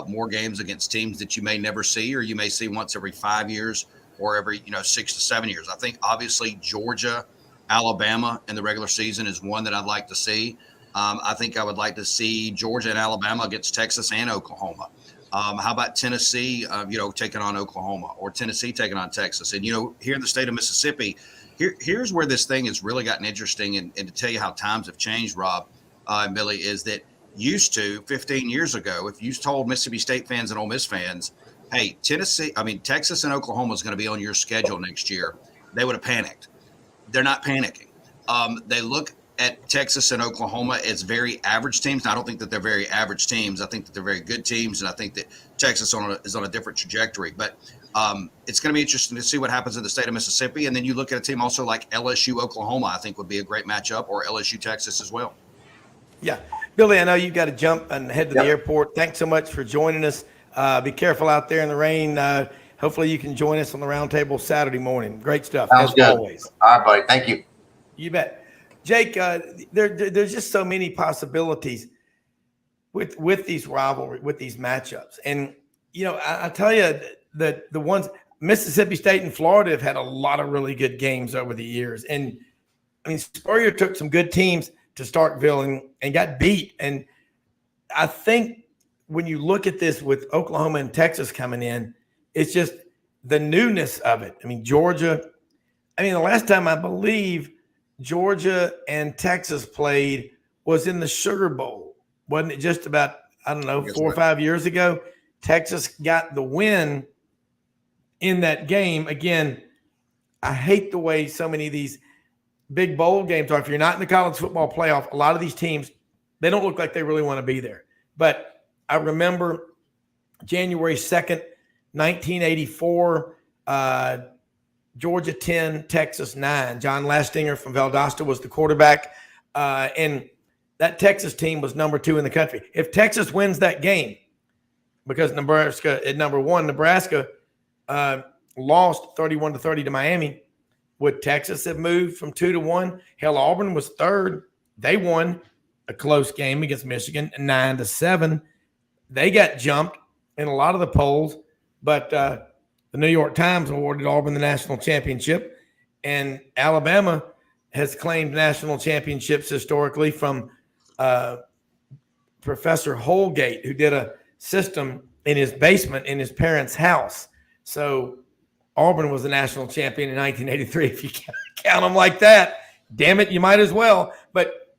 more games against teams that you may never see, or you may see once every 5 years or every, 6 to 7 years. I think obviously Georgia, Alabama in the regular season is one that I'd like to see. I think I would like to see Georgia and Alabama against Texas and Oklahoma. How about Tennessee, taking on Oklahoma, or Tennessee taking on Texas? And, here in the state of Mississippi, here's where this thing has really gotten interesting. And to tell you how times have changed, Rob and Billy, is that used to 15 years ago, if you told Mississippi State fans and Ole Miss fans, hey, Texas and Oklahoma is going to be on your schedule next year, they would have panicked. They're not panicking. They look at Texas and Oklahoma as very average teams. Now, I don't think that they're very average teams. I think that they're very good teams, and I think that Texas is on a different trajectory. But it's going to be interesting to see what happens in the state of Mississippi. And then you look at a team also like LSU, Oklahoma, I think would be a great matchup, or LSU, Texas as well. Yeah. Billy, I know you got to jump and head to the Yep. airport. Thanks so much for joining us. Be careful out there in the rain. Hopefully you can join us on the roundtable Saturday morning. Great stuff, Sounds as good. always. All right, buddy. Thank you. You bet. Jake, there's just so many possibilities with these rivalry, with these matchups. And, I tell you that the ones Mississippi State and Florida have had a lot of really good games over the years. And I mean, Spurrier took some good teams to Starkville and got beat. And I think when you look at this with Oklahoma and Texas coming in, it's just the newness of it. I mean, Georgia, the last time I believe Georgia and Texas played was in the Sugar Bowl. Wasn't it just about, 4 or 5 years ago? Texas got the win in that game. Again, I hate the way so many of these big bowl games are. If you're not in the college football playoff, a lot of these teams, they don't look like they really want to be there. But I remember January 2nd, 1984, Georgia 10, Texas 9. John Lastinger from Valdosta was the quarterback. And that Texas team was number 2 in the country. If Texas wins that game, because Nebraska at number 1, Nebraska lost 31-30 to Miami, would Texas have moved from 2 to 1? Hell, Auburn was 3rd. They won a close game against Michigan, 9-7. They got jumped in a lot of the polls, but the New York Times awarded Auburn the national championship, and Alabama has claimed national championships historically from Professor Holgate, who did a system in his basement in his parents' house. So Auburn was the national champion in 1983. If you count them like that, damn it, you might as well. But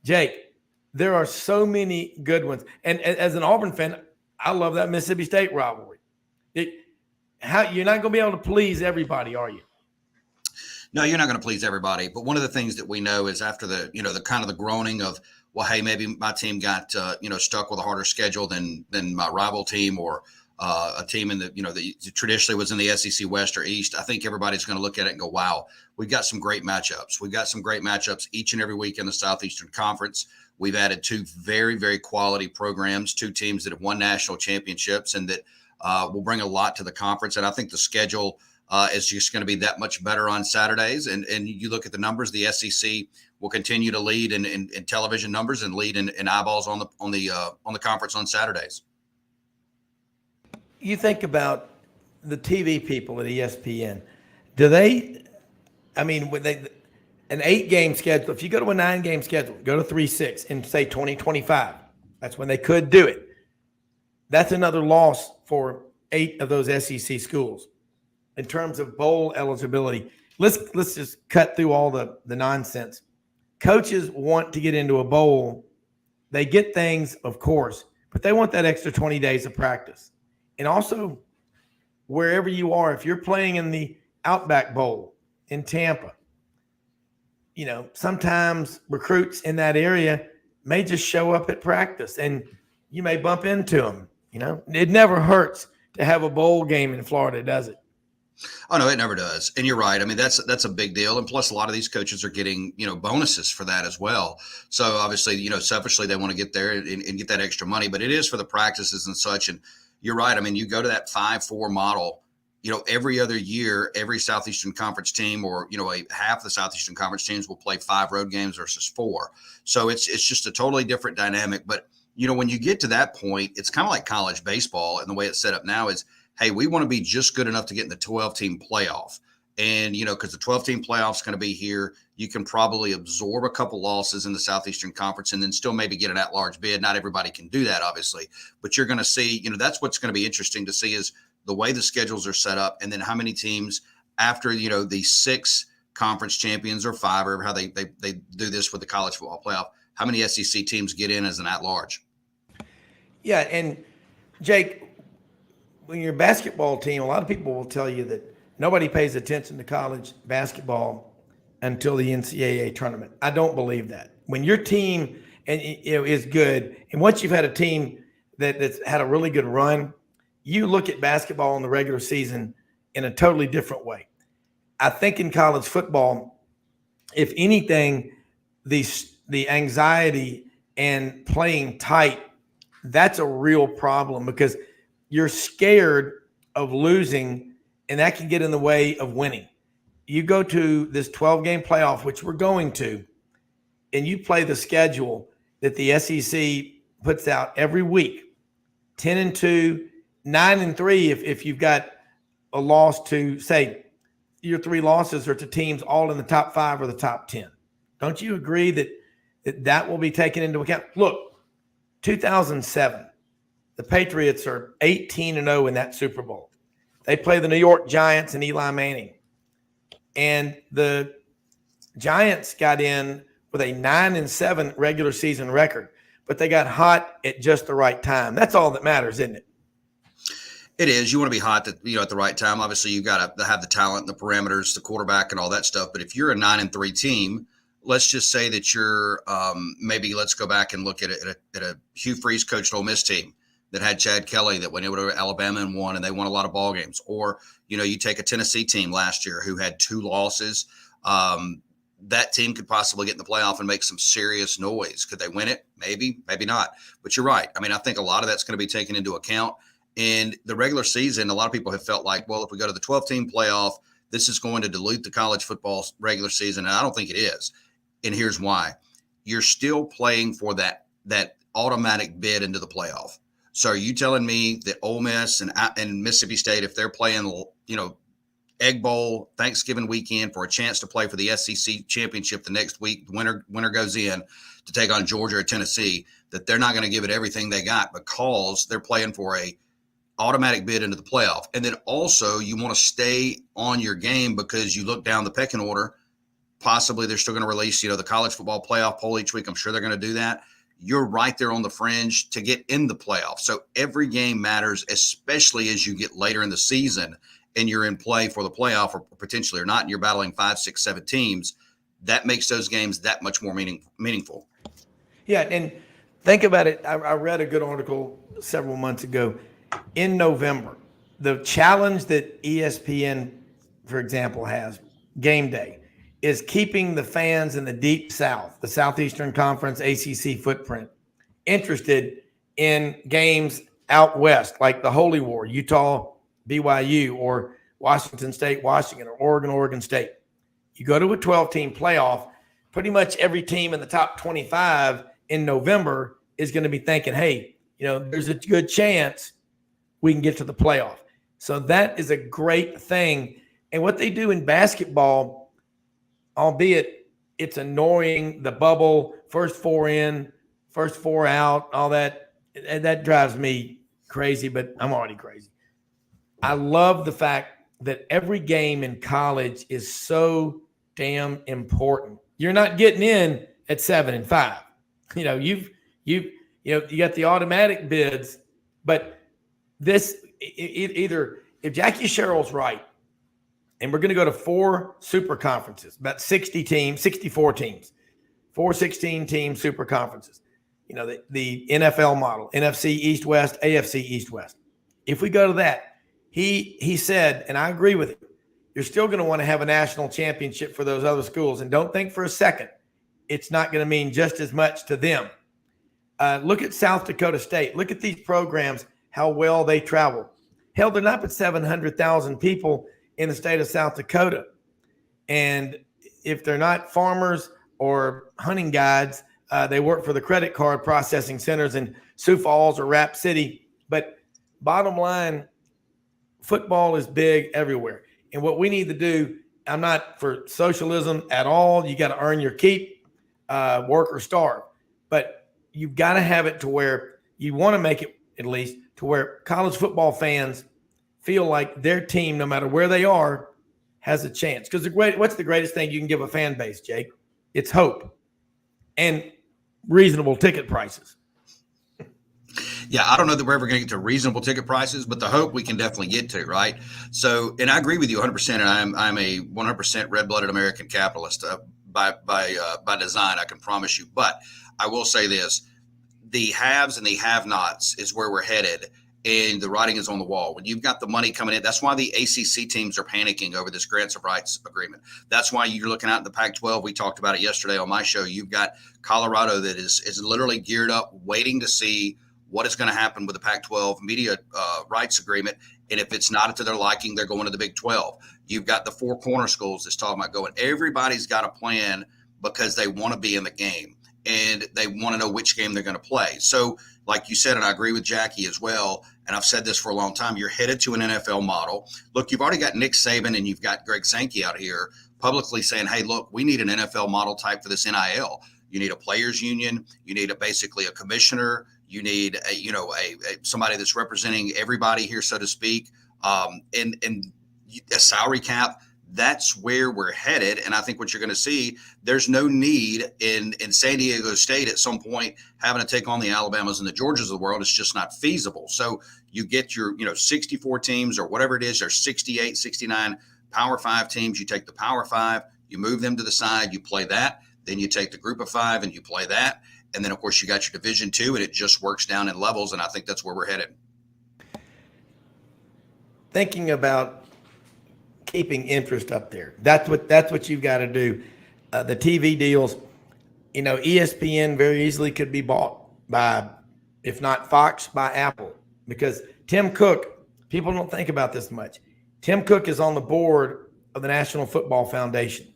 Jake, there are so many good ones. And as an Auburn fan, I love that Mississippi State rivalry. You're not going to be able to please everybody, are you? No, you're not going to please everybody. But one of the things that we know is after the kind of the groaning of, well, hey, maybe my team got, stuck with a harder schedule than my rival team or a team in the, that traditionally was in the SEC West or East. I think everybody's going to look at it and go, wow, we've got some great matchups. We've got some great matchups each and every week in the Southeastern Conference. We've added 2 very, very quality programs, 2 teams that have won national championships and that will bring a lot to the conference. And I think the schedule is just going to be that much better on Saturdays. And you look at the numbers, the SEC will continue to lead in television numbers and lead in eyeballs on the conference on Saturdays. You think about the TV people at ESPN. Do they? When an 8-game schedule. If you go to a 9-game schedule, go to 3-6 in say 2025. That's when they could do it. That's another loss for 8 of those SEC schools in terms of bowl eligibility. Let's just cut through all the nonsense. Coaches want to get into a bowl. They get things, of course, but they want that extra 20 days of practice. And also, wherever you are, if you're playing in the Outback Bowl in Tampa, sometimes recruits in that area may just show up at practice and you may bump into them. It never hurts to have a bowl game in Florida, does it? Oh, no, it never does. And you're right. That's a big deal. And plus, a lot of these coaches are getting, bonuses for that as well. So obviously, selfishly, they want to get there and get that extra money. But it is for the practices and such. And you're right. You go to that 5-4 model, every other year, every Southeastern Conference team or, half the Southeastern Conference teams will play 5 road games versus 4. So it's just a totally different dynamic. But, when you get to that point, it's kind of like college baseball. And the way it's set up now is, hey, we want to be just good enough to get in the 12-team playoff. And, because the 12-team playoff is going to be here, you can probably absorb a couple losses in the Southeastern Conference and then still maybe get an at-large bid. Not everybody can do that, obviously. But you're going to see, that's what's going to be interesting to see is the way the schedules are set up and then how many teams after, the 6 conference champions or 5 or how they do this with the college football playoff, how many SEC teams get in as an at-large? Yeah, and Jake, when you're a basketball team, a lot of people will tell you that nobody pays attention to college basketball until the NCAA tournament. I don't believe that. When your team is good, and once you've had a team that's had a really good run, you look at basketball in the regular season in a totally different way. I think in college football, if anything, the anxiety and playing tight, that's a real problem because you're scared of losing, and that can get in the way of winning. You go to this 12-game playoff, which we're going to, and you play the schedule that the SEC puts out every week, 10-2, 9-3 if you've got a loss to, say, your 3 losses are to teams all in the top 5 or the top 10. Don't you agree that will be taken into account? Look, 2007, the Patriots are 18-0 in that Super Bowl. They play the New York Giants and Eli Manning. And the Giants got in with a 9-7 regular season record, but they got hot at just the right time. That's all that matters, isn't it? It is. You want to be hot at the right time. Obviously, you got to have the talent, the parameters, the quarterback, and all that stuff. But if you're a 9-3 team, let's just say that you're maybe let's go back and look at a Hugh Freeze coached Ole Miss team that had Chad Kelly that went over to Alabama and won, and they won a lot of ball games. Or you take a Tennessee team last year who had 2 losses. That team could possibly get in the playoff and make some serious noise. Could they win it? Maybe, maybe not. But you're right. I mean, I think a lot of that's going to be taken into account. In the regular season, a lot of people have felt like, well, if we go to the 12-team playoff, this is going to dilute the college football regular season. And I don't think it is. And here's why. You're still playing for that automatic bid into the playoff. So are you telling me that Ole Miss and Mississippi State, if they're playing, Egg Bowl, Thanksgiving weekend for a chance to play for the SEC championship the next week, the winner goes in to take on Georgia or Tennessee, that they're not going to give it everything they got because they're playing for a automatic bid into the playoff? And then also you want to stay on your game because you look down the pecking order. Possibly they're still going to release, the college football playoff poll each week. I'm sure they're going to do that. You're right there on the fringe to get in the playoff. So every game matters, especially as you get later in the season and you're in play for the playoff or potentially or not, and you're battling 5, 6, 7 teams. That makes those games that much more meaningful. Yeah, and think about it. I read a good article several months ago. In November, the challenge that ESPN, for example, has, game day, is keeping the fans in the deep South, the Southeastern Conference ACC footprint, interested in games out west, like the Holy War, Utah, BYU, or Washington State, Washington, or Oregon State. You go to a 12-team playoff, pretty much every team in the top 25 in November is going to be thinking, hey, there's a good chance we can get to the playoff. So that is a great thing. And what they do in basketball, albeit it's annoying, the bubble, first 4 in, first 4 out, all that, and that drives me crazy, but I'm already crazy. I love the fact that every game in college is so damn important. You're not getting in at 7-5. You got the automatic bids, but this either if Jackie Sherrill's right, and we're going to go to 4 super conferences, about 60 teams, 64 teams, 4 16-team super conferences. The NFL model, NFC East-West, AFC East-West. If we go to that, he said, and I agree with him, you're still going to want to have a national championship for those other schools. And don't think for a second it's not going to mean just as much to them. Look at South Dakota State. Look at these programs, how well they travel. Hell, they're not but 700,000 people in the state of South Dakota. And if they're not farmers or hunting guides, they work for the credit card processing centers in Sioux Falls or Rap City. But bottom line, football is big everywhere. And what we need to do, I'm not for socialism at all. You got to earn your keep, work or starve. But you've got to have it to where you want to make it, at least, to where college football fans feel like their team, no matter where they are, has a chance. Because what's the greatest thing you can give a fan base, Jake? It's hope and reasonable ticket prices. Yeah, I don't know that we're ever going to get to reasonable ticket prices, but the hope we can definitely get to, right? So, and I agree with you 100%. And I'm a 100% red-blooded American capitalist by design. I can promise you. But I will say this: the haves and the have-nots is where we're headed. and the writing is on the wall. When you've got the money coming in, that's why the ACC teams are panicking over this grants of rights agreement. That's why you're looking at the Pac-12. We talked about it yesterday on my show. You've got Colorado that is literally geared up, waiting to see what is going to happen with the Pac-12 media rights agreement. And if it's not to their liking, they're going to the Big 12. You've got the four corner schools that's talking about going. Everybody's got a plan because they want to be in the game and they want to know which game they're going to play. So like you said, and I agree with Jackie as well, and I've said this for a long time, you're headed to an NFL model. Look, you've already got Nick Saban and you've got Greg Sankey out here publicly saying, hey, look, we need an NFL model type for this NIL. You need a players union. You need basically a commissioner. You need somebody that's representing everybody here, so to speak, and a salary cap. That's where we're headed. And I think what you're going to see, there's no need in San Diego State at some point having to take on the Alabamas and the Georgias of the world. It's just not feasible. So you get your 64 teams or whatever it is, there's 68, 69 Power 5 teams. You take the Power 5, you move them to the side, you play that. Then you take the Group of 5 and you play that. And then, of course, you got your Division 2, and it just works down in levels. And I think that's where we're headed. Thinking about keeping interest up there. That's what you've got to do. The TV deals, ESPN very easily could be bought by, if not Fox, by Apple, because Tim Cook, people don't think about this much. Tim Cook is on the board of the National Football Foundation.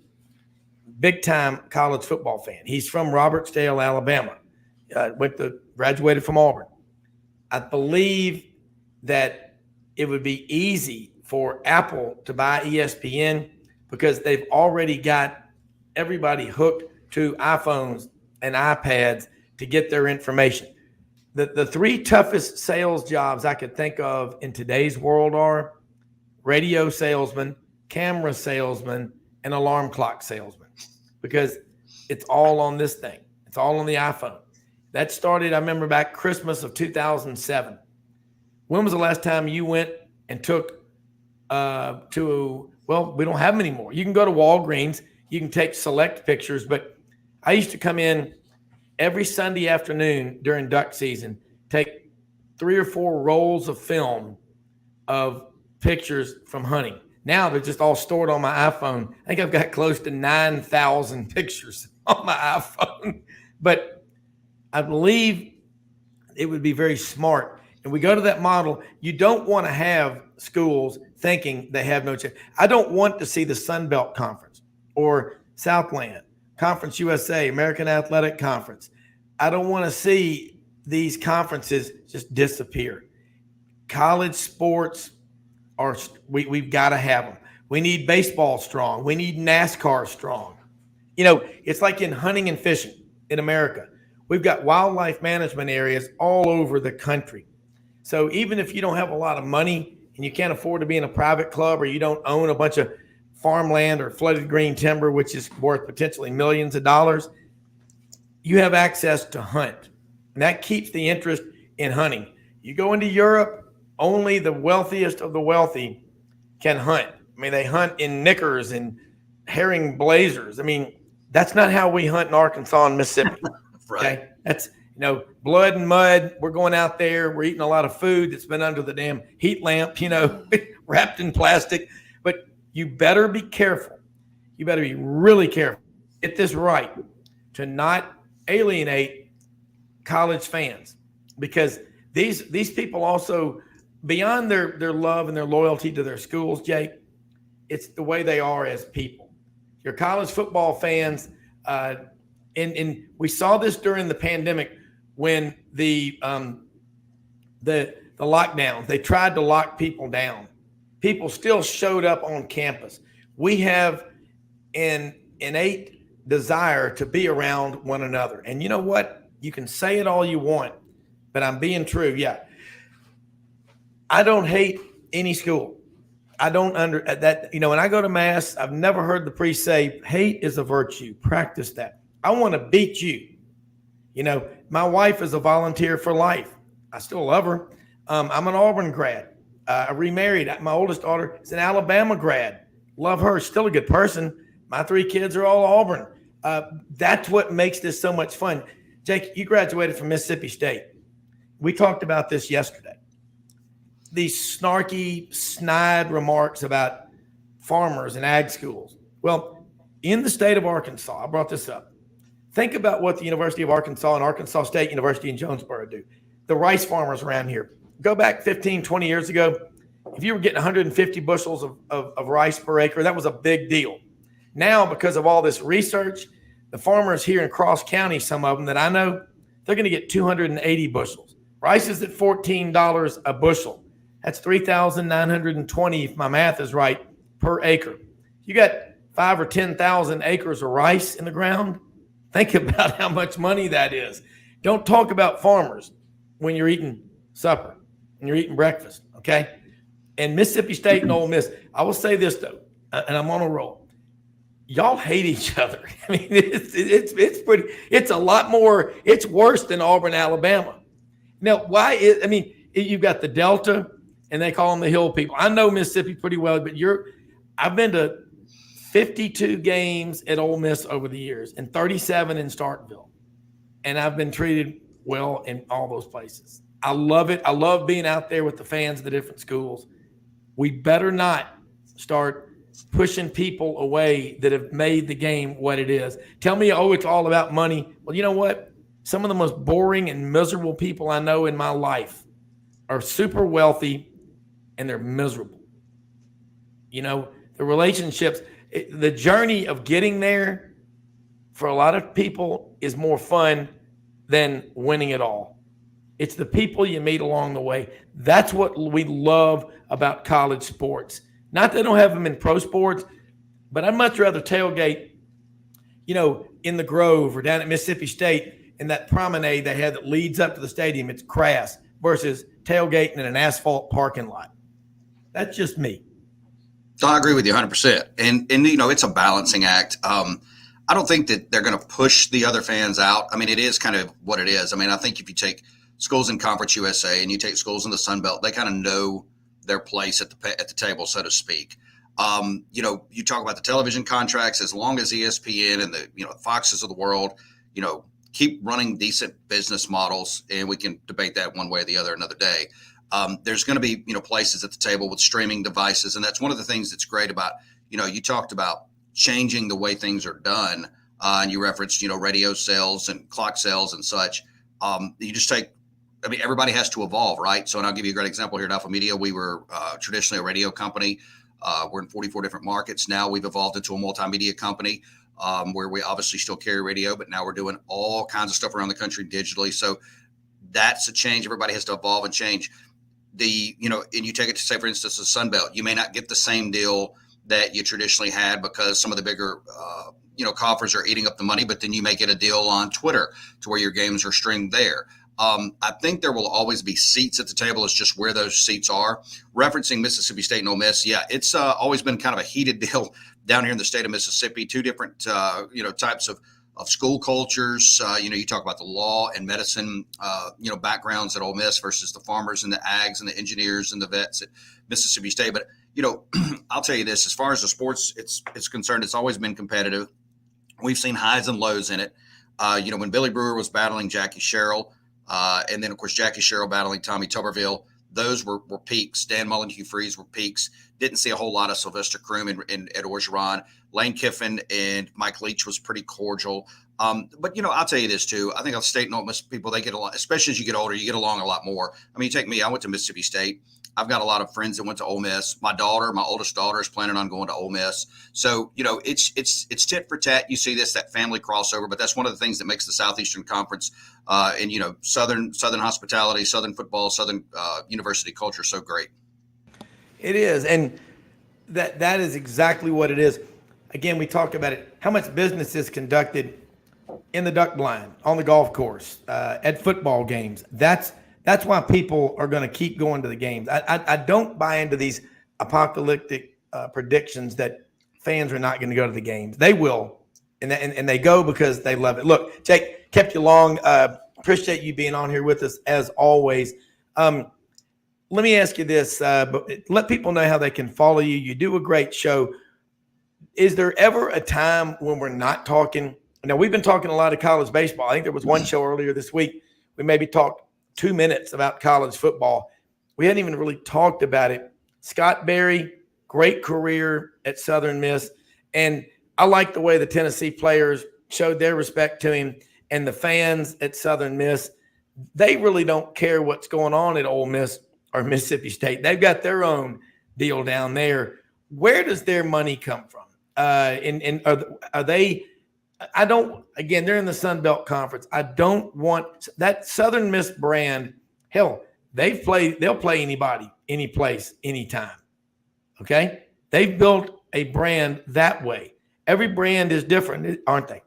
Big time college football fan. He's from Robertsdale, Alabama. Graduated from Auburn. I believe that it would be easy for Apple to buy ESPN because they've already got everybody hooked to iPhones and iPads to get their information. The three toughest sales jobs I could think of in today's world are radio salesman, camera salesman, and alarm clock salesman, because it's all on this thing. It's all on the iPhone. That started, I remember back Christmas of 2007. When was the last time you went and took we don't have them anymore. You can go to Walgreens, you can take select pictures, but I used to come in every Sunday afternoon during duck season, take 3 or 4 rolls of film of pictures from hunting. Now they're just all stored on my iPhone. I think I've got close to 9,000 pictures on my iPhone, but I believe it would be very smart. And we go to that model. You don't want to have schools thinking they have no chance. I don't want to see the Sun Belt Conference or Southland, Conference USA, American Athletic Conference. I don't want to see these conferences just disappear. College sports we've got to have them. We need baseball strong. We need NASCAR strong. It's like in hunting and fishing in America. We've got wildlife management areas all over the country. So even if you don't have a lot of money and you can't afford to be in a private club, or you don't own a bunch of farmland or flooded green timber, which is worth potentially millions of dollars, you have access to hunt. And that keeps the interest in hunting. You go into Europe, only the wealthiest of the wealthy can hunt. I mean, they hunt in knickers and herring blazers. I mean, that's not how we hunt in Arkansas and Mississippi. Right. Okay? That's, blood and mud. We're going out there. We're eating a lot of food that's been under the damn heat lamp, wrapped in plastic. But you better be careful. You better be really careful. Get this right, to not alienate college fans, because these people also, beyond their love and their loyalty to their schools, Jake, it's the way they are as people. Your college football fans, and we saw this during the pandemic when the lockdowns, they tried to lock people down. People still showed up on campus. We have an innate desire to be around one another. And you know what? You can say it all you want, but I'm being true. Yeah. I don't hate any school. I don't when I go to mass, I've never heard the priest say, hate is a virtue. Practice that. I want to beat you. My wife is a volunteer for life. I still love her. I'm an Auburn grad. I remarried. My oldest daughter is an Alabama grad. Love her. Still a good person. My 3 kids are all Auburn. That's what makes this so much fun. Jake, you graduated from Mississippi State. We talked about this yesterday. these snarky, snide remarks about farmers and ag schools. Well, in the state of Arkansas, I brought this up. Think about what the University of Arkansas and Arkansas State University in Jonesboro do. The rice farmers around here. Go back 15, 20 years ago, if you were getting 150 bushels of rice per acre, that was a big deal. Now, because of all this research, the farmers here in Cross County, some of them that I know, they're going to get 280 bushels. Rice is at $14 a bushel. That's 3,920, if my math is right, per acre. You got 5 or 10,000 acres of rice in the ground. Think about how much money that is. Don't talk about farmers when you're eating supper, when you're eating breakfast, okay? And Mississippi State and Ole Miss, I will say this, though, and I'm on a roll. Y'all hate each other. I mean, it's a lot more, it's worse than Auburn, Alabama. Now, you've got the Delta, and they call them the Hill people. I know Mississippi pretty well, but I've been to 52 games at Ole Miss over the years and 37 in Starkville. And I've been treated well in all those places. I love it. I love being out there with the fans of the different schools. We better not start pushing people away that have made the game what it is. Tell me, it's all about money. Well, you know what? Some of the most boring and miserable people I know in my life are super wealthy and they're miserable. You know, the relationships, the journey of getting there for a lot of people is more fun than winning it all. It's the people you meet along the way. That's what we love about college sports. Not that they don't have them in pro sports, but I'd much rather tailgate, in the Grove or down at Mississippi State in that promenade they have that leads up to the stadium. It's crass versus tailgating in an asphalt parking lot. That's just me. So I agree with you 100%. And it's a balancing act. I don't think that they're going to push the other fans out. I mean, it is kind of what it is. I mean, I think if you take schools in Conference USA and you take schools in the Sun Belt, they kind of know their place at the table, so to speak. You talk about the television contracts, as long as ESPN and the Foxes of the world, keep running decent business models, and we can debate that one way or the other another day. There's going to be places at the table with streaming devices, and that's one of the things that's great about you talked about changing the way things are done, and you referenced radio sales and clock sales and such. You just take. I mean, everybody has to evolve, right? So, and I'll give you a great example here at Alpha Media. We were traditionally a radio company. We're in 44 different markets. Now we've evolved into a multimedia company where we obviously still carry radio, but now we're doing all kinds of stuff around the country digitally. So that's a change. Everybody has to evolve and change. And you take it to, say, for instance, the Sun Belt. You may not get the same deal that you traditionally had because some of the bigger coffers are eating up the money, but then you may get a deal on Twitter to where your games are streamed there. I think there will always be seats at the table. It's just where those seats are. Referencing Mississippi State and Ole Miss, yeah, it's always been kind of a heated deal down here in the state of Mississippi. Two different, types of school cultures. You talk about the law and medicine, backgrounds at Ole Miss versus the farmers and the ags and the engineers and the vets at Mississippi State. But I'll tell you this: as far as the sports it's concerned, it's always been competitive. We've seen highs and lows in it. When Billy Brewer was battling Jackie Sherrill. And then, of course, Jackie Sherrill battling Tommy Tuberville. Those were peaks. Dan Mullen, Hugh Freeze were peaks. Didn't see a whole lot of Sylvester Croom and Ed Orgeron. Lane Kiffin and Mike Leach was pretty cordial. But, I'll tell you this, too. I think State and Ole Miss people, they get along, especially as you get older, you get along a lot more. I mean, you take me, I went to Mississippi State. I've got a lot of friends that went to Ole Miss. My oldest daughter is planning on going to Ole Miss. So, it's tit for tat. You see that family crossover, but that's one of the things that makes the Southeastern Conference and, Southern hospitality, Southern football, Southern university culture so great. It is. And that is exactly what it is. Again, we talked about it. How much business is conducted in the duck blind, on the golf course, at football games. That's why people are going to keep going to the games. I don't buy into these apocalyptic predictions that fans are not going to go to the games. They will, and they go because they love it. Look, Jake, kept you long. Appreciate you being on here with us as always. Let me ask you this, but let people know how they can follow you. You do a great show. Is there ever a time when we're not talking? Now, we've been talking a lot of college baseball. I think there was one show earlier this week. We maybe talked 2 minutes about college football. we hadn't even really talked about it. Scott Berry, great career at Southern Miss. And I like the way the Tennessee players showed their respect to him, and the fans at Southern Miss, they really don't care what's going on at Ole Miss or Mississippi State. They've got their own deal down there. Where does their money come from? And are they – I don't – again, they're in the Sun Belt Conference. I don't want – that Southern Miss brand, hell, they'll play anybody, any place, anytime. Okay? They've built a brand that way. Every brand is different, aren't they?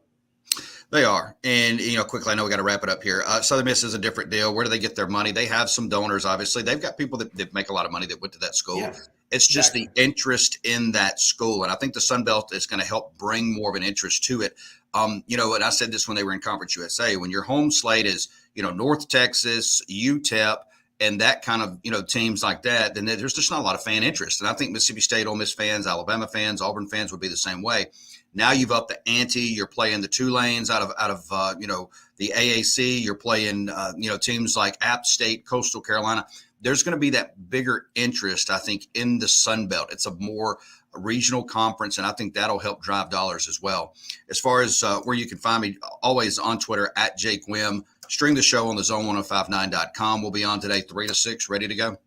They are. And, quickly, I know we got to wrap it up here. Southern Miss is a different deal. Where do they get their money? They have some donors, obviously. They've got people that make a lot of money that went to that school. Yeah, it's just the interest in that school. And I think the Sun Belt is going to help bring more of an interest to it. And I said this when they were in Conference USA, when your home slate is, North Texas, UTEP, and that kind of, teams like that, then there's just not a lot of fan interest. And I think Mississippi State, Ole Miss fans, Alabama fans, Auburn fans would be the same way. Now you've upped the ante. You're playing the Tulanes out of the AAC. You're playing teams like App State, Coastal Carolina. There's going to be that bigger interest, I think, in the Sun Belt. It's a more regional conference, and I think that'll help drive dollars as well. As far as where you can find me, always on Twitter at Jake Wim. Stream the show on the zone1059.com. We'll be on today 3 to 6, ready to go.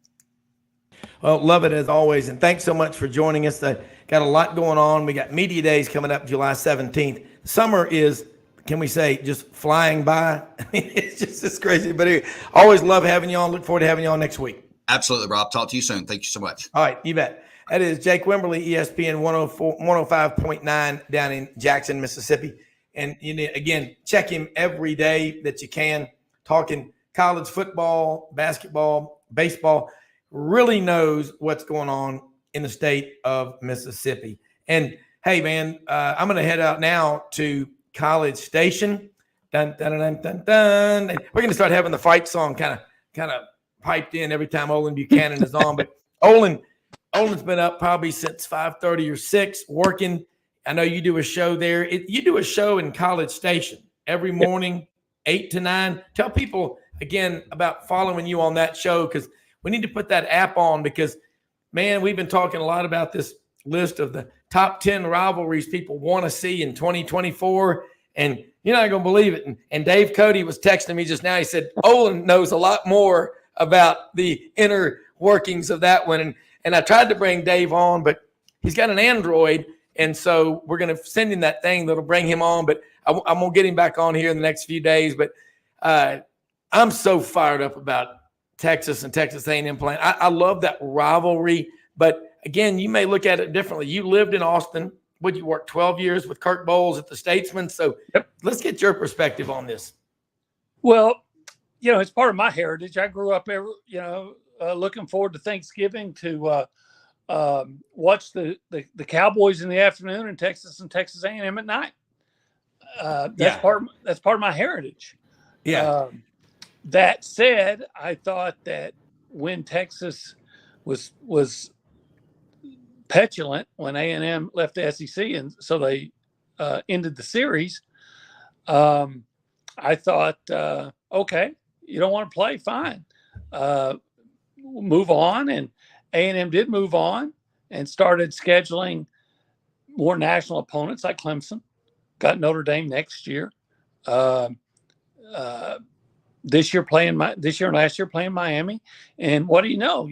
Well, love it as always, and thanks so much for joining us. Got a lot going on. We got Media Days coming up July 17th. Summer is, can we say, just flying by? It's crazy. But anyway, always love having you on. Look forward to having you on next week. Absolutely, Rob. Talk to you soon. Thank you so much. All right, you bet. That is Jake Wimberly, ESPN 105.9 down in Jackson, Mississippi. And again, check him every day that you can. Talking college football, basketball, baseball. Really knows what's going on in the state of Mississippi. And hey, man, I'm going to head out now to College Station. Dun, dun, dun, dun, dun. And we're going to start having the fight song kind of piped in every time Olin Buchanan is on. But Olin's been up probably since 5:30 or 6 working. I know you do a show there. You do a show in College Station every morning, 8 to 9. Tell people again about following you on that show, because we need to put that app on, because, man, we've been talking a lot about this list of the top 10 rivalries people want to see in 2024, and you're not going to believe it. And Dave Cody was texting me just now. He said, Olin knows a lot more about the inner workings of that one. And I tried to bring Dave on, but he's got an Android, and so we're going to send him that thing that'll bring him on. But I'm going to get him back on here in the next few days. But I'm so fired up about Texas and Texas A&M playing. I love that rivalry. But, again, you may look at it differently. You lived in Austin. Would you work 12 years with Kirk Bowles at the Statesman? So Let's get your perspective on this. Well, it's part of my heritage. I grew up, looking forward to Thanksgiving to watch the Cowboys in the afternoon and Texas A&M at night. That's part of my heritage. Yeah. That said, I thought that when Texas was petulant when A&M left the SEC, and so they ended the series, I thought, okay, you don't want to play, fine. Move on. And A&M did move on and started scheduling more national opponents like Clemson, got Notre Dame next year. This year and last year playing Miami. And what do you know?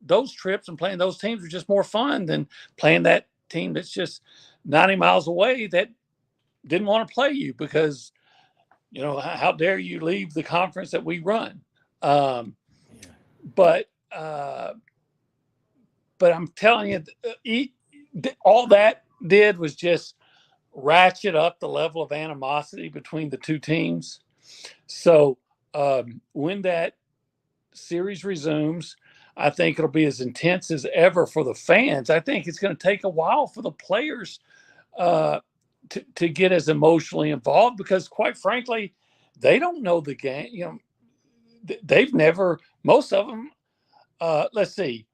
Those trips and playing those teams are just more fun than playing that team that's just 90 miles away that didn't want to play you because, how dare you leave the conference that we run? But I'm telling you, all that did was just ratchet up the level of animosity between the two teams. So when that series resumes, I think it'll be as intense as ever for the fans. I think it's going to take a while for the players to get as emotionally involved because, quite frankly, they don't know the game. They've never, most of them, let's see,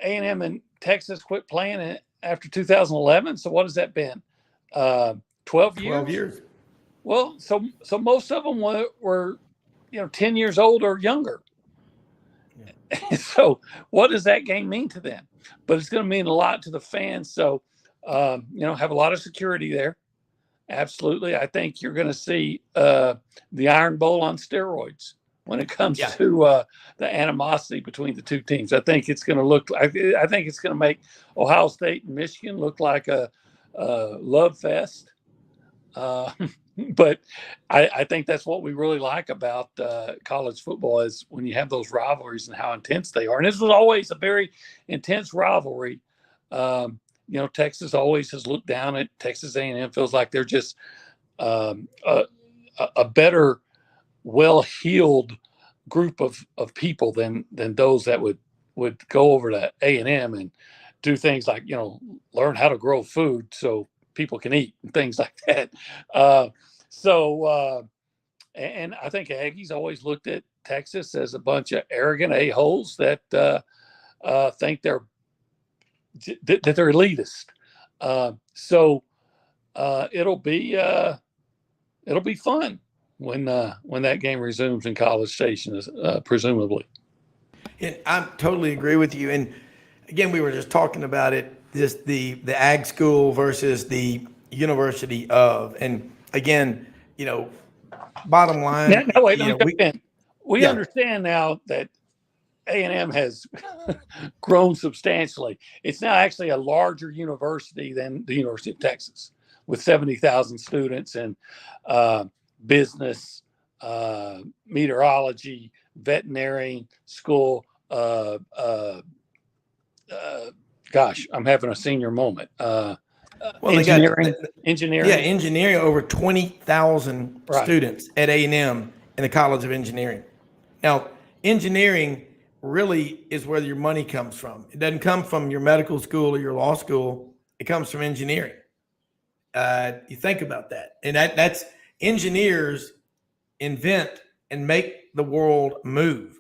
A&M and Texas quit playing it after 2011. So what has that been? 12 years? 12 years. Well, so most of them were 10 years old or younger. So what does that game mean to them? But it's going to mean a lot to the fans. So, have a lot of security there. Absolutely. I think you're going to see the Iron Bowl on steroids when it comes to the animosity between the two teams. I think it's going to I think it's going to make Ohio State and Michigan look like a love fest. But I think that's what we really like about college football is when you have those rivalries and how intense they are. And this was always a very intense rivalry. Texas always has looked down at Texas A&M. Feels like they're just a better, well-heeled group of people than those that would go over to A&M and do things like learn how to grow food so people can eat and things like that. And I think Aggies always looked at Texas as a bunch of arrogant a-holes that think they're elitist. It'll be fun when that game resumes in College Station, presumably. And I totally agree with you. And again, we were just talking about it, just the ag school versus the university of, and again, bottom line. We understand now that A&M has grown substantially. It's now actually a larger university than the University of Texas, with 70,000 students and business, meteorology, veterinary school. Gosh, I'm having a senior moment. Engineering. Yeah, engineering, over 20,000 students at A&M in the College of Engineering. Now, engineering really is where your money comes from. It doesn't come from your medical school or your law school. It comes from engineering. You think about that. And that's engineers invent and make the world move.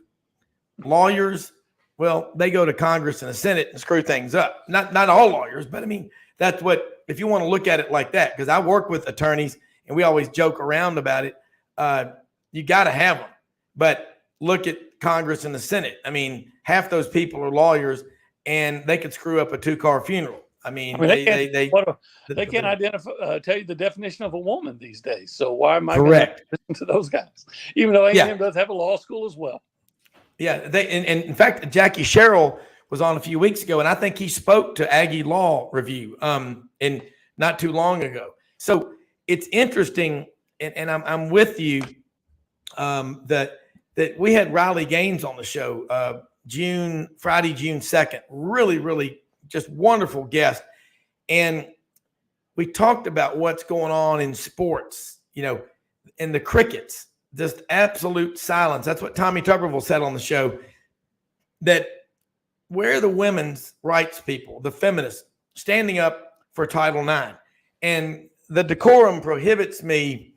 Lawyers, well, they go to Congress and the Senate and screw things up. Not all lawyers, but I mean, that's what, if you want to look at it like that, because I work with attorneys and we always joke around about it. You got to have them. But look at Congress and the Senate. I mean, half those people are lawyers and they could screw up a 2-car funeral. They can't identify, tell you the definition of a woman these days. So why am I correct going to listen to those guys? Even though A&M does have a law school as well. Yeah, and in fact, Jackie Sherrill was on a few weeks ago, and I think he spoke to Aggie Law Review in not too long ago. So it's interesting, and I'm with you that we had Riley Gaines on the show Friday, June 2nd. Really, really just wonderful guest. And we talked about what's going on in sports, and the crickets, just absolute silence. That's what Tommy Tuberville said on the show, that where the women's rights people, the feminists, standing up for Title IX. And the decorum prohibits me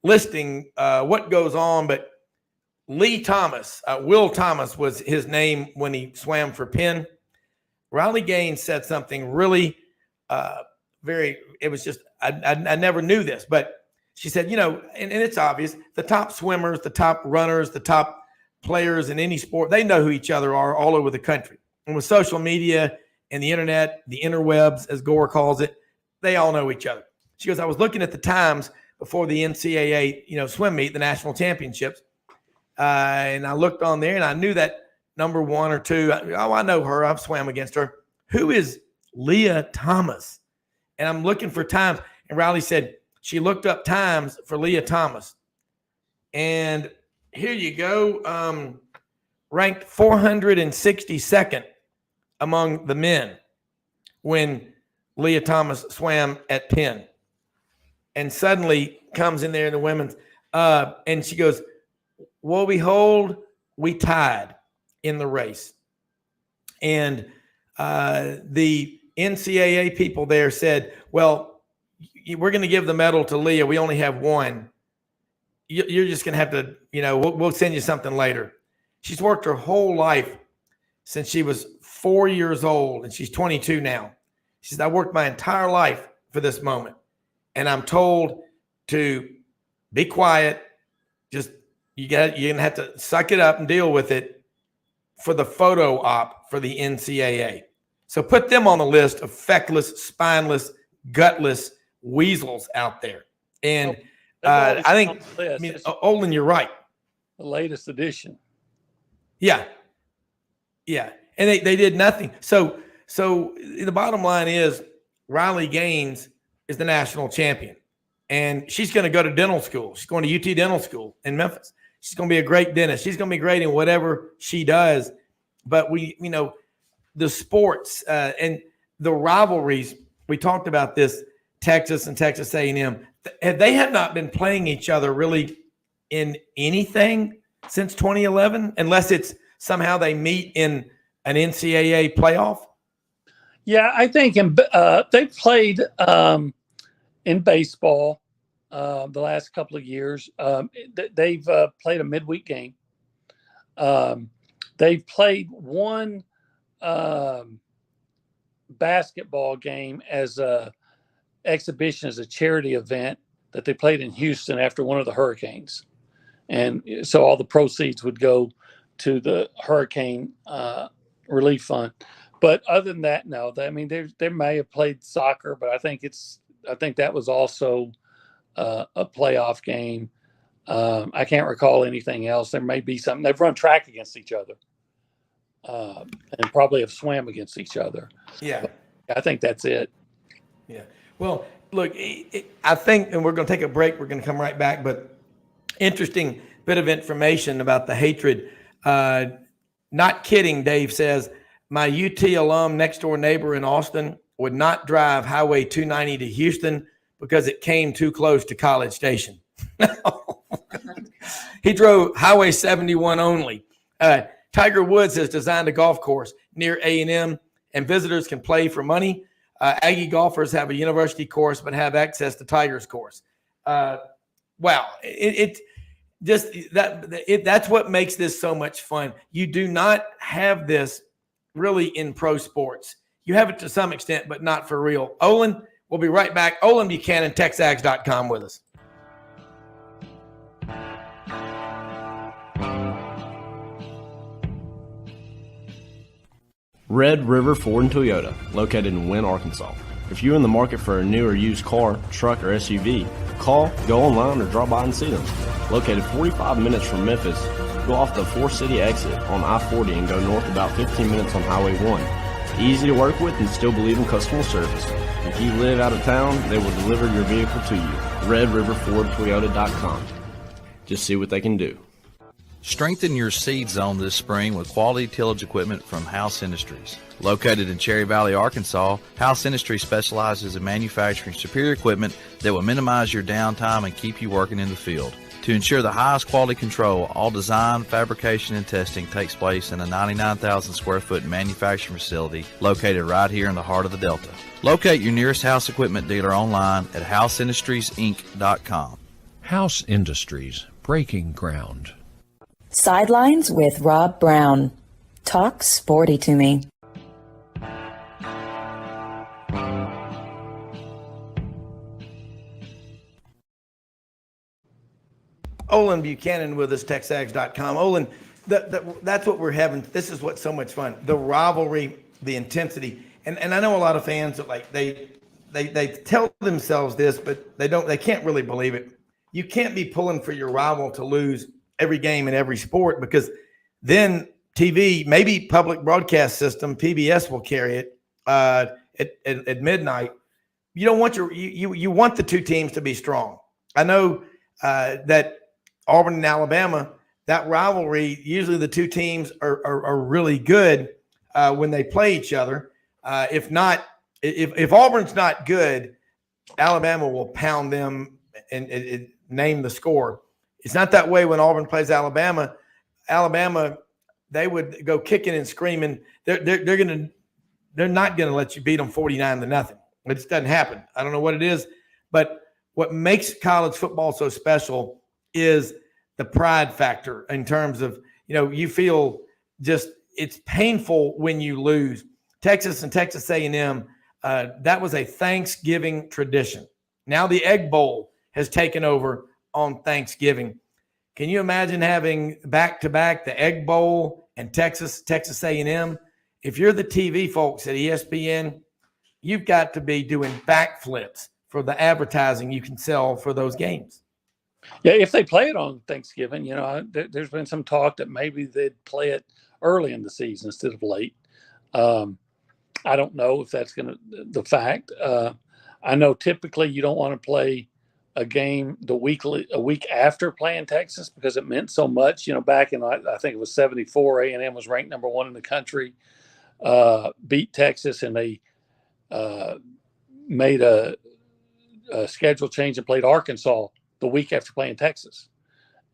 listing what goes on, but Lee Thomas, Will Thomas was his name when he swam for Penn. Riley Gaines said something really it was just, I never knew this, but she said, and it's obvious, the top swimmers, the top runners, the top players in any sport, they know who each other are all over the country. And with social media and the internet, the interwebs, as Gore calls it, they all know each other. She goes, I was looking at the times before the NCAA, swim meet, the national championships. And I looked on there and I knew that number 1 or 2. I know her. I've swam against her. Who is Leah Thomas? And I'm looking for times. And Riley said she looked up times for Leah Thomas. And here you go. Ranked 462nd among the men when Leah Thomas swam at Penn. And suddenly comes in there in the women's. And she goes, well, behold, we tied in the race. And the NCAA people there said, well, we're going to give the medal to Leah. We only have one. You're just going to have to, we'll send you something later. She's worked her whole life since she was 4 years old, and she's 22 now. She said, I worked my entire life for this moment, and I'm told to be quiet. Just you're going to have to suck it up and deal with it. for the photo op for the NCAA. So put them on the list of feckless, spineless, gutless weasels out there. And I think, Olin, you're right. The latest edition. Yeah. Yeah. And they did nothing. So the bottom line is Riley Gaines is the national champion. And she's going to go to dental school. She's going to UT Dental School in Memphis. She's going to be a great dentist. She's going to be great in whatever she does. But the sports and the rivalries, we talked about this, Texas and Texas A&M. They have not been playing each other really in anything since 2011, unless it's somehow they meet in an NCAA playoff. Yeah, I think they played in baseball the last couple of years. They've played a midweek game. They've played one basketball game as a exhibition, as a charity event that they played in Houston after one of the hurricanes. And so all the proceeds would go to the hurricane relief fund. But other than that, no. They may have played soccer, but I think that was also a playoff game. I can't recall anything else. There may be something. They've run track against each other, and probably have swam against each other. Yeah, but I think that's it. Yeah. Well, look, I think, and we're going to take a break. We're going to come right back. But interesting bit of information about the hatred. Not kidding, Dave says, my UT alum next door neighbor in Austin would not drive Highway 290 to Houston because it came too close to College Station. He drove Highway 71 only. Tiger Woods has designed a golf course near A&M, and visitors can play for money. Aggie golfers have a university course but have access to Tiger's course. Wow. That's what makes this so much fun. You do not have this really in pro sports. You have it to some extent, but not for real. Olin, we'll be right back. Olin Buchanan, TexAgs.com with us. Red River Ford and Toyota, located in Wynne, Arkansas. If you're in the market for a new or used car, truck, or SUV, call, go online, or drop by and see them. Located 45 minutes from Memphis, go off the 4-city exit on I-40 and go north about 15 minutes on Highway 1. Easy to work with and still believe in customer service. If you live out of town, they will deliver your vehicle to you. RedRiverFordToyota.com. Just see what they can do. Strengthen your seed zone this spring with quality tillage equipment from House Industries. Located in Cherry Valley, Arkansas, House Industries specializes in manufacturing superior equipment that will minimize your downtime and keep you working in the field. To ensure the highest quality control, all design, fabrication, and testing takes place in a 99,000 square foot manufacturing facility located right here in the heart of the Delta. Locate your nearest House equipment dealer online at houseindustriesinc.com. House Industries, breaking ground. Sidelines with Rob Browne. Talk sporty to me. Olin Buchanan with us, TexAgs.com. Olin, that's what we're having. This is what's so much fun. The rivalry, the intensity. And I know a lot of fans that they tell themselves this, but they can't really believe it. You can't be pulling for your rival to lose every game in every sport, because then TV, maybe public broadcast system, PBS will carry it at midnight. You don't want you want the two teams to be strong. I know that Auburn and Alabama, that rivalry, usually the two teams are really good when they play each other. If Auburn's not good, Alabama will pound them and name the score. It's not that way when Auburn plays Alabama. Alabama, they would go kicking and screaming. They're not gonna let you beat them 49-0. It just doesn't happen. I don't know what it is, but what makes college football so special is the pride factor in terms of, you feel just, it's painful when you lose. Texas and Texas A&M, that was a Thanksgiving tradition. Now the Egg Bowl has taken over on Thanksgiving. Can you imagine having back-to-back the Egg Bowl and Texas A&M. If you're the TV folks at ESPN, you've got to be doing backflips for the advertising you can sell for those games. Yeah, if they play it on Thanksgiving, there's been some talk that maybe they'd play it early in the season instead of late. I don't know if that's the fact. I know typically you don't want to play a game a week after playing Texas because it meant so much. Back in I think it was '74, A&M was ranked number 1 in the country, beat Texas, and they made a schedule change and played Arkansas the week after playing Texas,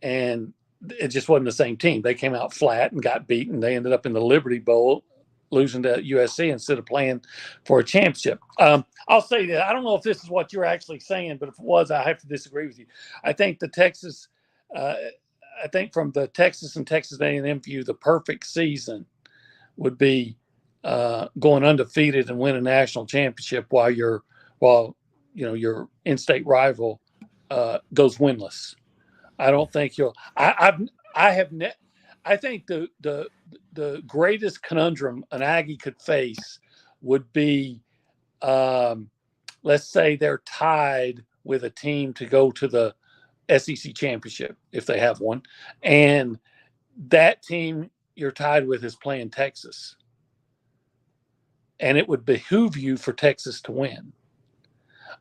and it just wasn't the same team. They came out flat and got beaten. They ended up in the Liberty Bowl, losing to USC instead of playing for a championship. I'll say that I don't know if this is what you're actually saying, but if it was, I have to disagree with you. I think from the Texas and Texas A&M view, the perfect season would be going undefeated and win a national championship while your in-state rival goes winless. I don't think you'll. I think the greatest conundrum an Aggie could face would be, let's say they're tied with a team to go to the SEC championship if they have one, and that team you're tied with is playing Texas, and it would behoove you for Texas to win.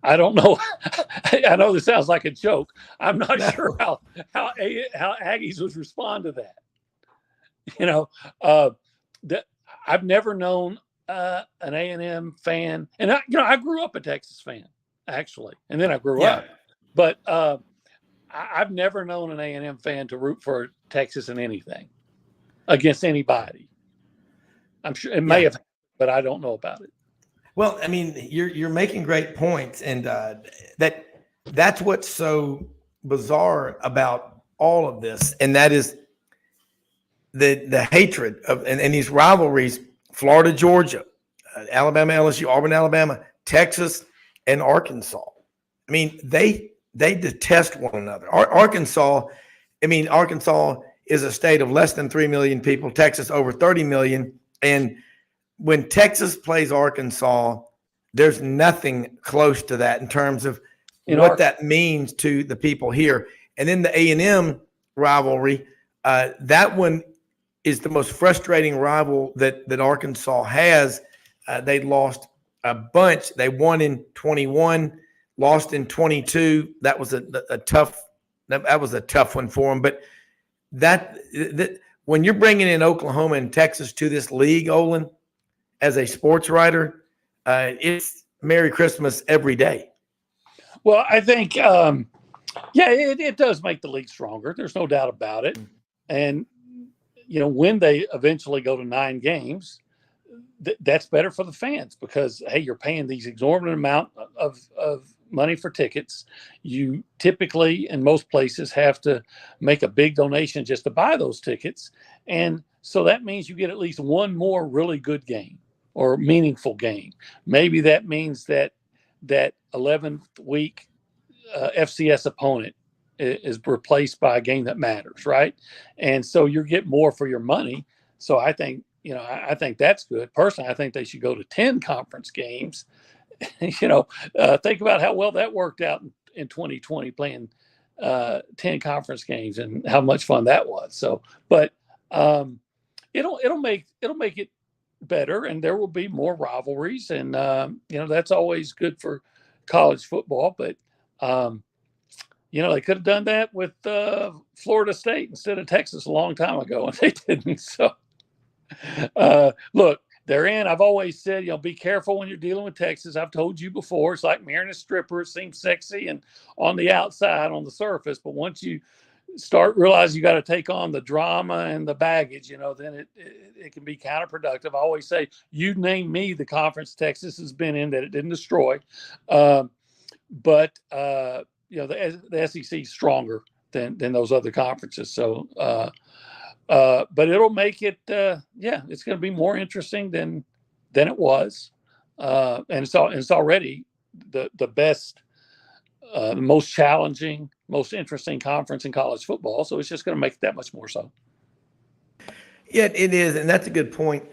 I don't know. I know this sounds like a joke. I'm not sure how Aggies would respond to that. That I've never known an A&M fan, and I grew up a Texas fan actually, and then I grew up. But I've never known an A&M fan to root for Texas in anything against anybody. I'm sure it may have, but I don't know about it. Well, I mean, you're making great points, and that's what's so bizarre about all of this, and that is the hatred of and these rivalries: Florida, Georgia, Alabama, LSU, Auburn, Alabama, Texas, and Arkansas. I mean, they detest one another. Arkansas is a state of less than 3 million people. Texas over 30 million, and when Texas plays Arkansas, there's nothing close to that in terms of what that means to the people here. And then the A&M rivalry, that one is the most frustrating rival that Arkansas has. They lost a bunch. They won in 21, lost in 22. That was a tough one for them. But that when you're bringing in Oklahoma and Texas to this league, Olin, as a sports writer, it's Merry Christmas every day. Well, I think, it does make the league stronger. There's no doubt about it. And, when they eventually go to 9 games, that's better for the fans because, hey, you're paying these exorbitant amount of money for tickets. You typically, in most places, have to make a big donation just to buy those tickets. And so that means you get at least one more really good game or meaningful game. Maybe that means that 11th week FCS opponent is replaced by a game that matters, right? And so you get more for your money. So I think, I think that's good. Personally, I think they should go to 10 conference games. Think about how well that worked out in 2020, playing 10 conference games and how much fun that was. So, but it'll make it better, and there will be more rivalries, and that's always good for college football. But they could have done that with Florida State instead of Texas a long time ago, and they didn't. So look, they're in. I've always said, be careful when you're dealing with Texas. I've told you before, it's like marrying a stripper. It seems sexy and on the outside, on the surface, but once you start realizing you got to take on the drama and the baggage, then it can be counterproductive. I always say, you name me the conference Texas has been in that it didn't destroy. But the SEC is stronger than those other conferences. So, but it'll make it, it's going to be more interesting than it was. And it's already the best, the most challenging, most interesting conference in college football. So it's just going to make it that much more so. Yeah, it is, and that's a good point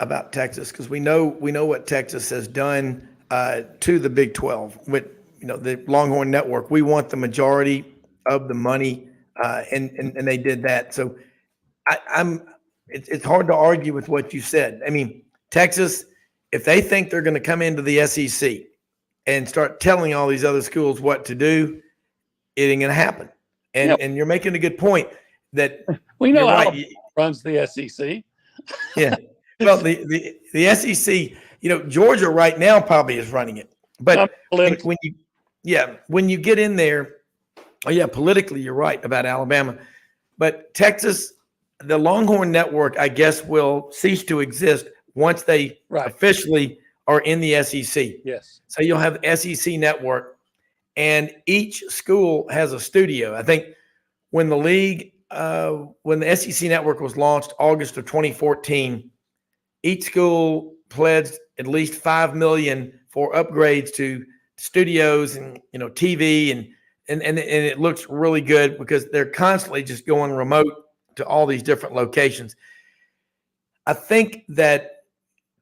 about Texas, because we know what Texas has done to the Big 12 with the Longhorn Network. We want the majority of the money, and they did that. So it's hard to argue with what you said. I mean, Texas, if they think they're going to come into the SEC and start telling all these other schools what to do, it ain't going to happen. And you're making a good point that we know you're Alabama right. runs the SEC. Yeah. Well, the SEC, Georgia right now probably is running it. But when you get in there, politically you're right about Alabama. But Texas, the Longhorn Network, I guess, will cease to exist once they officially are in the SEC. Yes. So you'll have SEC Network, and each school has a studio. I think when the league, when the SEC Network was launched, August of 2014, each school pledged at least $5 million for upgrades to studios and TV, and it looks really good because they're constantly just going remote to all these different locations. I think that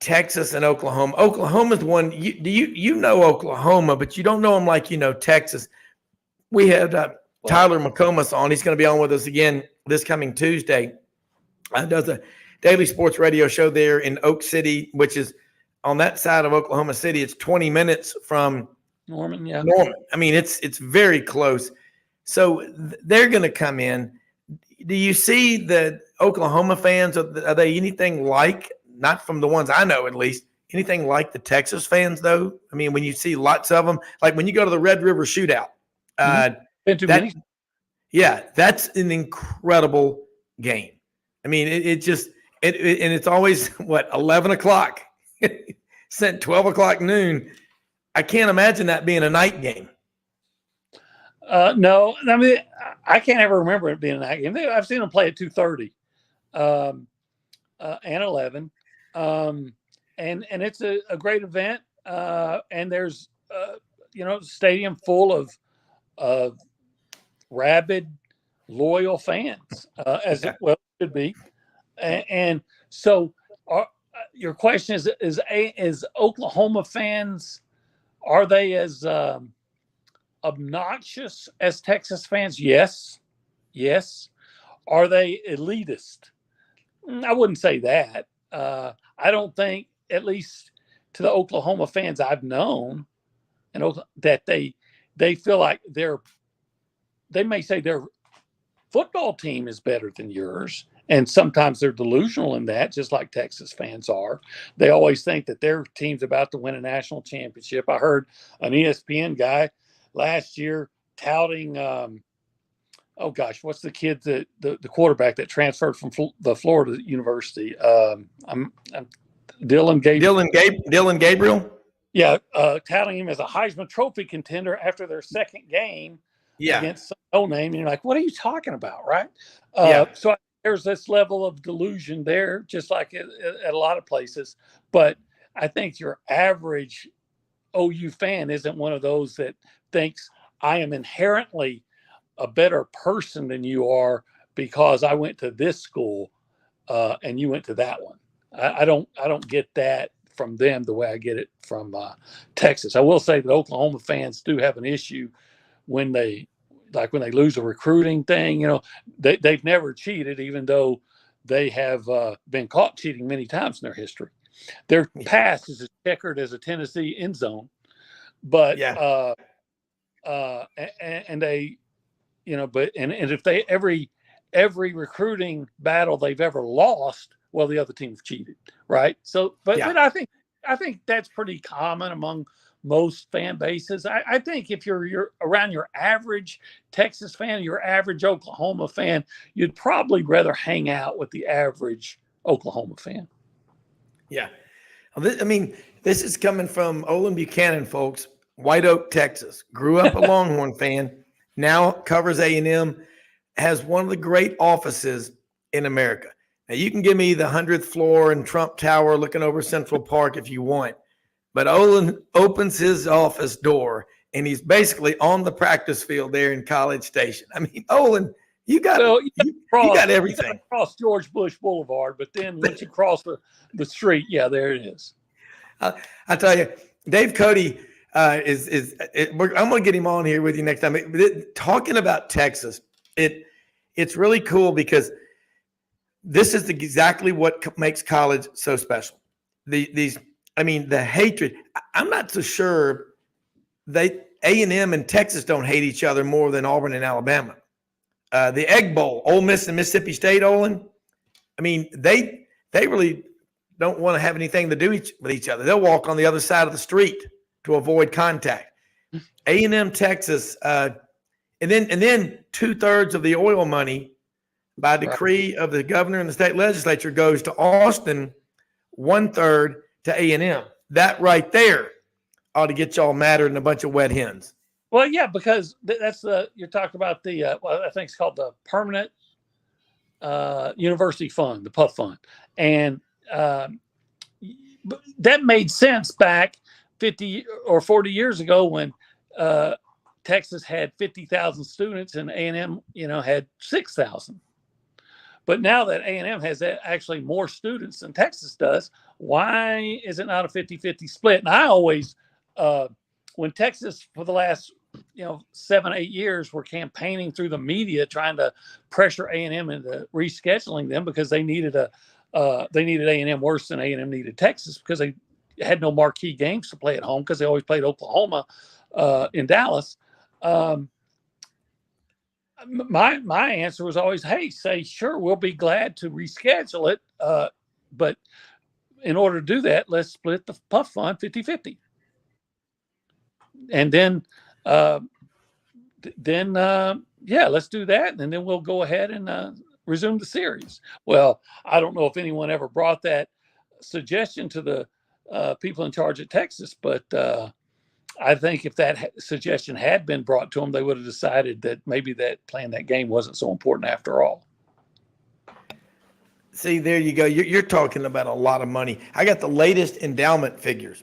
Texas and Oklahoma's the one. You know Oklahoma, but you don't know them like Texas. We had Tyler McComas on. He's going to be on with us again this coming Tuesday. Does a daily sports radio show there in Oak City, which is on that side of Oklahoma City. It's 20 minutes from Norman. Yeah. Norman. I mean, it's very close. So they're going to come in. Do you see the Oklahoma fans? Are they anything like, not from the ones I know at least, anything like the Texas fans though? I mean, when you see lots of them, like when you go to the Red River Shootout, Been too many. Yeah, that's an incredible game. I mean, and it's always 11 o'clock, sent 12 o'clock noon. I can't imagine that being a night game. No, I mean, I can't ever remember it being a night game. I've seen them play at 2:30 and 11, and it's a great event. And there's stadium full of rabid, loyal fans, as it well should be. And so, your question is Oklahoma fans, are they as obnoxious as Texas fans? Yes. Are they elitist? I wouldn't say that. I don't think, at least to the Oklahoma fans I've known, that they feel like they may say their football team is better than yours. And sometimes they're delusional in that, just like Texas fans are. They always think that their team's about to win a national championship. I heard an ESPN guy last year touting, what's the kid the quarterback that transferred from the Florida University? Dylan Gabriel. Yeah, touting him as a Heisman Trophy contender after their second game against some no name. And you're like, what are you talking about, right? So there's this level of delusion there, just like at a lot of places. But I think your average OU fan isn't one of those that thinks I am inherently a better person than you are because I went to this school and you went to that one. I don't get that from them the way I get it from Texas. I will say that Oklahoma fans do have an issue when they lose a recruiting thing. They've never cheated, even though they have been caught cheating many times in their history. Their past is as checkered as a Tennessee end zone, but and they, but if they every recruiting battle they've ever lost, well, the other team's cheated, right? So, but I think that's pretty common among most fan bases. I think if you're around your average Texas fan, your average Oklahoma fan, you'd probably rather hang out with the average Oklahoma fan. Yeah. This is coming from Olin Buchanan, folks. White Oak, Texas. Grew up a Longhorn fan. Now covers A&M. Has one of the great offices in America. Now, you can give me the 100th floor and Trump Tower looking over Central Park if you want. But Olin opens his office door, and he's basically on the practice field there in College Station. Olin, you got You got everything. Cross George Bush Boulevard, but then once you cross the street, yeah, there it is. I tell you, Dave Cody I'm going to get him on here with you next time. Talking about Texas, it's really cool because this is exactly what makes college so special. The hatred. I'm not so sure A&M and Texas don't hate each other more than Auburn and Alabama. The Egg Bowl, Ole Miss and Mississippi State, Olin. I mean, they really don't want to have anything to do with each other. They'll walk on the other side of the street to avoid contact. A&M, Texas, and then 2/3 of the oil money by decree of the governor and the state legislature goes to Austin, 1/3 to A&M. That right there ought to get y'all madder than a bunch of wet hens. Well, yeah, because that's you're talking about the I think it's called the Permanent University Fund, the PUF Fund, and that made sense back 50 or 40 years ago when Texas had 50,000 students and A&M, had 6,000. But now that A&M has actually more students than Texas does, why is it not a 50-50 split? And I always, when Texas for the last 7-8 years were campaigning through the media trying to pressure A&M into rescheduling them because they needed A&M worse than A&M needed Texas because they had no marquee games to play at home because they always played Oklahoma in Dallas. My answer was always, hey, say, sure, we'll be glad to reschedule it. But in order to do that, let's split the PUF Fund 50-50. And then let's do that. And then we'll go ahead and resume the series. Well, I don't know if anyone ever brought that suggestion to the people in charge at Texas, but I think if that suggestion had been brought to them, they would have decided that maybe that playing that game wasn't so important after all. See, there you go. You're talking about a lot of money. I got the latest endowment figures.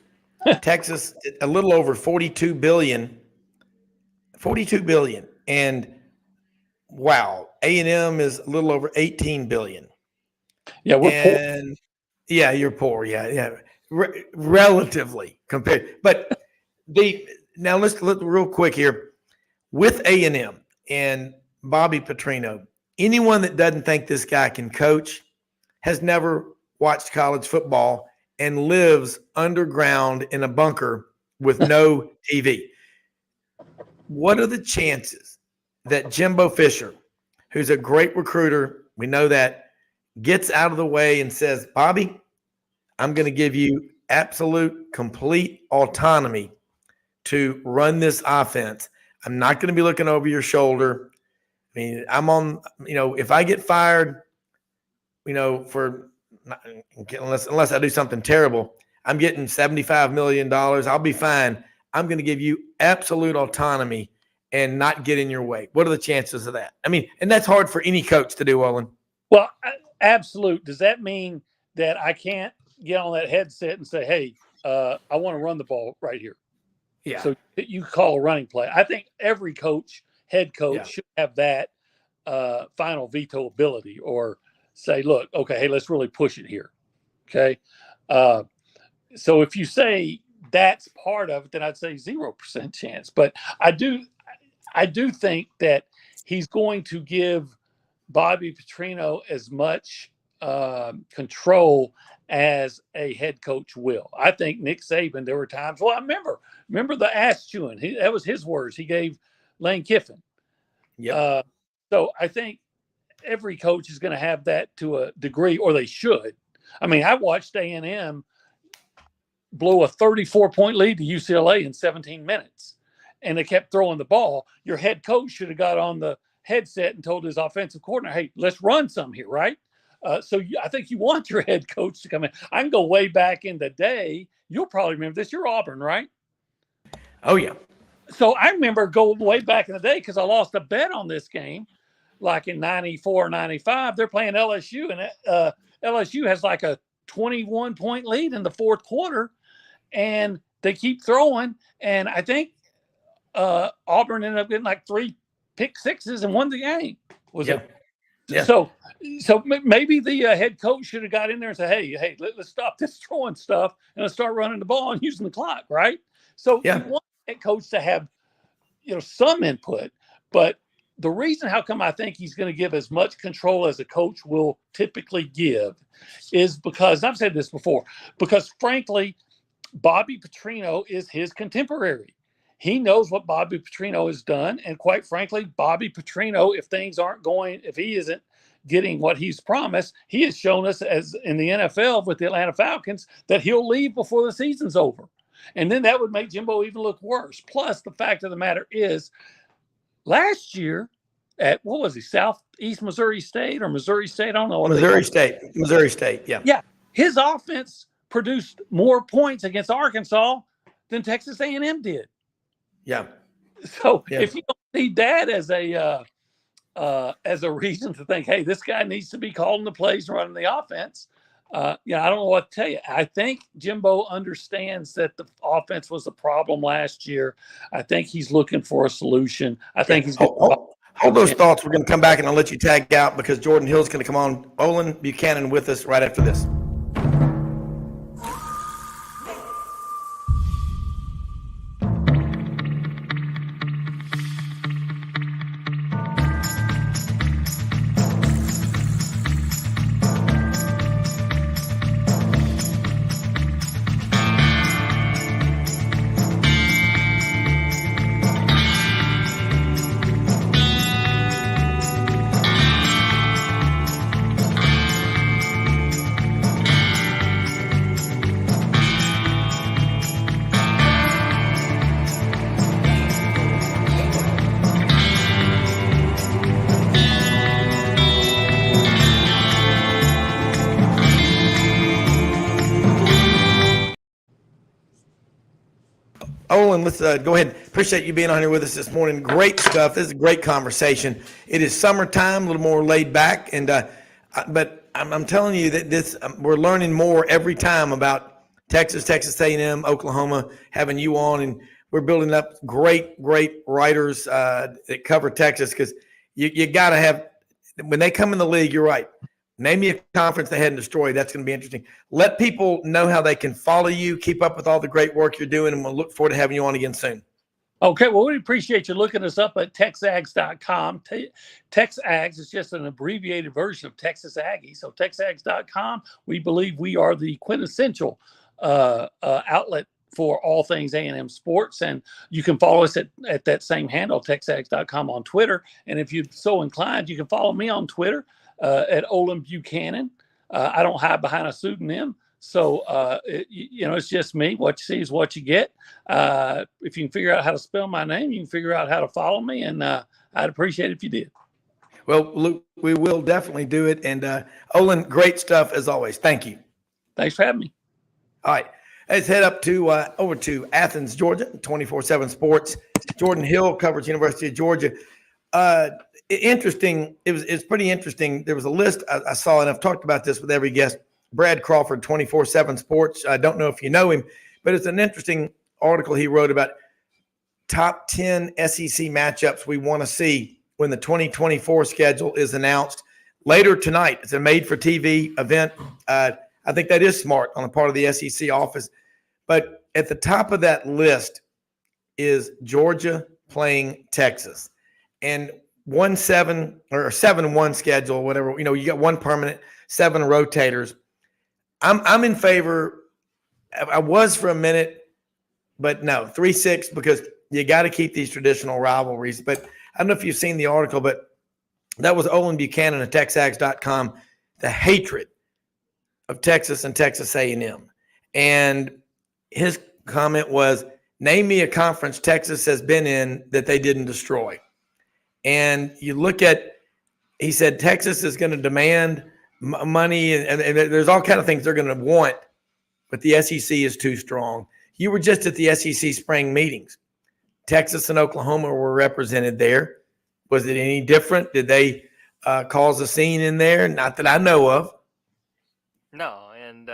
Texas, a little over $42 billion. And wow, A&M is a little over $18 billion. Yeah, we're poor. Yeah, you're poor. Yeah. Relatively compared. But now let's look real quick here. With A&M and Bobby Petrino, anyone that doesn't think this guy can coach has never watched college football and lives underground in a bunker with no TV. What are the chances that Jimbo Fisher, who's a great recruiter, we know that, gets out of the way and says, Bobby, I'm going to give you absolute, complete autonomy to run this offense. I'm not going to be looking over your shoulder. I mean, I'm on, if I get fired, unless I do something terrible, I'm getting $75 million. I'll be fine. I'm going to give you absolute autonomy and not get in your way. What are the chances of that? I mean, and that's hard for any coach to do, Olin. Well, absolute. Does that mean that I can't get on that headset and say, hey, I want to run the ball right here? Yeah. So you call a running play. I think every head coach should have that final veto ability or say, look, okay, hey, let's really push it here. Okay. So if you say that's part of it, then I'd say 0% chance. But I do think that he's going to give Bobby Petrino as much control as a head coach will. I think Nick Saban, there were times, I remember the ass chewing. That was his words. He gave Lane Kiffin. Yeah. So I think every coach is going to have that to a degree, or they should. I mean, I watched A&M blow a 34-point lead to UCLA in 17 minutes, and they kept throwing the ball. Your head coach should have got on the headset and told his offensive coordinator, hey, let's run some here, right? So I think you want your head coach to come in. I can go way back in the day. You'll probably remember this. You're Auburn, right? Oh, yeah. So I remember going way back in the day because I lost a bet on this game, like in 94, 95. They're playing LSU, and LSU has like a 21-point lead in the fourth quarter, and they keep throwing. And I think Auburn ended up getting like 3 pick sixes and won the game. Yeah. So maybe the head coach should have got in there and said, hey, let's stop this throwing stuff and let's start running the ball and using the clock, right? So Yeah. you want that coach to have, some input, but the reason how come I think he's going to give as much control as a coach will typically give is because, I've said this before, because frankly, Bobby Petrino is his contemporary. He knows what Bobby Petrino has done. And quite frankly, Bobby Petrino, if he isn't getting what he's promised, he has shown us, as in the NFL with the Atlanta Falcons, that he'll leave before the season's over. And then that would make Jimbo even look worse. Plus, the fact of the matter is, last year at, what was he, Southeast Missouri State or Missouri State? I don't know. Missouri State. Yeah. Yeah. His offense produced more points against Arkansas than Texas A&M did. Yeah. So if you don't need that as a reason to think, hey, this guy needs to be calling the plays and running the offense, I don't know what to tell you. I think Jimbo understands that the offense was the problem last year. I think he's looking for a solution. I think he's hold those thoughts. We're going to come back and I'll let you tag out because Jordan Hill's going to come on. Olin Buchanan with us right after this. Olin, let's go ahead. Appreciate you being on here with us this morning. Great stuff. This is a great conversation. It is summertime, a little more laid back, and but I'm telling you that this we're learning more every time about Texas A&M, Oklahoma, having you on, and we're building up great writers that cover Texas because you got to have when they come in the league. You're right. Name me a conference they hadn't destroyed. That's going to be interesting. Let people know how they can follow you, keep up with all the great work you're doing, and we'll look forward to having you on again soon. Okay, well, we appreciate you looking us up at TexAgs.com. TexAgs is just an abbreviated version of Texas Aggie. So TexAgs.com, we believe we are the quintessential outlet for all things A&M sports. And you can follow us at that same handle, TexAgs.com on Twitter. And if you're so inclined, you can follow me on Twitter at Olin Buchanan. I don't hide behind a pseudonym. So, it's just me. What you see is what you get. If you can figure out how to spell my name, you can figure out how to follow me. And I'd appreciate it if you did. Well, Luke, we will definitely do it. And Olin, great stuff as always. Thank you. Thanks for having me. All right. Let's head up to over to Athens, Georgia, 24/7 Sports. Jordan Hill covers University of Georgia. Interesting. It's pretty interesting. There was a list I saw, and I've talked about this with every guest. Brad Crawford, 24/7 Sports. I don't know if you know him, but it's an interesting article he wrote about top 10 SEC matchups we want to see when the 2024 schedule is announced later tonight. It's a made-for-TV event. I think that is smart on the part of the SEC office. But at the top of that list is Georgia playing Texas. And 1-7 or 7-1 schedule, whatever, you got one permanent, 7 rotators. I'm in favor. I was for a minute, but no, 3-6 because you got to keep these traditional rivalries. But I don't know if you've seen the article, but that was Olin Buchanan at TexAgs.com, the hatred of Texas and Texas A&M. And his comment was, name me a conference Texas has been in that they didn't destroy. And you look at, he said, Texas is going to demand money, and there's all kind of things they're going to want, but the SEC is too strong. You were just at the SEC spring meetings. Texas and Oklahoma were represented there. Was it any different? Did they cause a scene in there? Not that I know of. No, and And,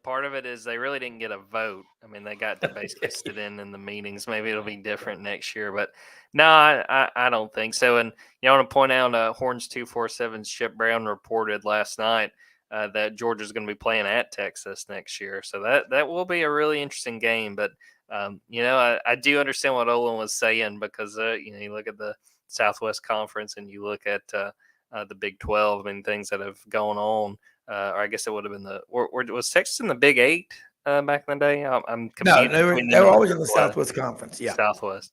part of it is they really didn't get a vote. I mean, they got to basically sit in the meetings. Maybe it'll be different next year, but no, I don't think so. And, I want to point out Horns 247's Chip Browne reported last night that Georgia's going to be playing at Texas next year. So that will be a really interesting game. But, I do understand what Olin was saying because, you look at the Southwest Conference and you look at the Big 12 and things that have gone on. Or I guess it would have been was Texas in the Big 8 back in the day? I'm confused. No, they were always in the Southwest Conference. Yeah. Southwest.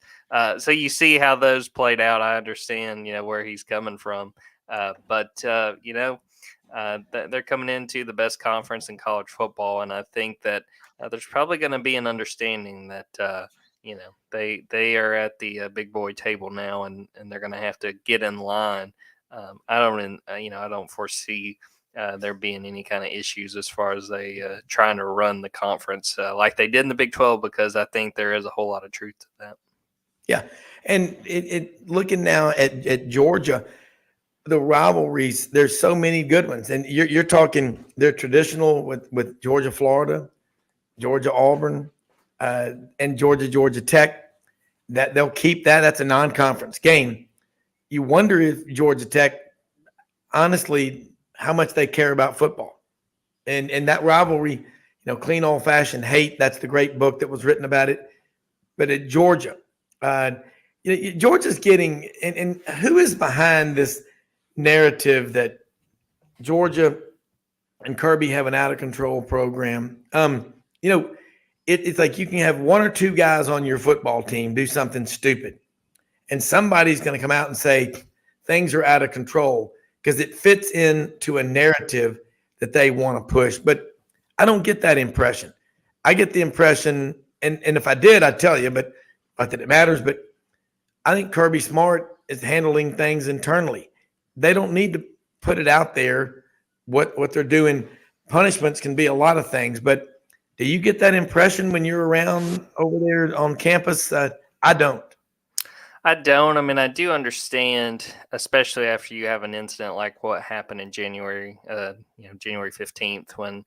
So you see how those played out. I understand, where he's coming from. But they're coming into the best conference in college football. And I think that there's probably going to be an understanding that, they are at the big boy table now and they're going to have to get in line. I don't foresee there being any kind of issues as far as they trying to run the conference like they did in the Big 12, because I think there is a whole lot of truth to that. Yeah. And it looking now at Georgia, the rivalries, there's so many good ones. And you're talking, they're traditional with Georgia, Florida, Georgia, Auburn, and Georgia Tech. That they'll keep that. That's a non-conference game. You wonder if Georgia Tech, honestly, how much they care about football. And that rivalry, clean old-fashioned hate, that's the great book that was written about it. But at Georgia, Georgia's getting – and who is behind this narrative that Georgia and Kirby have an out-of-control program? It's like you can have one or two guys on your football team do something stupid, and somebody's going to come out and say things are out of control because it fits into a narrative that they want to push. But I don't get that impression. I get the impression, and if I did, I'd tell you, but not that it matters, but I think Kirby Smart is handling things internally. They don't need to put it out there what they're doing. Punishments can be a lot of things, but do you get that impression when you're around over there on campus? I don't. I don't. I mean, I do understand, especially after you have an incident like what happened in January 15th when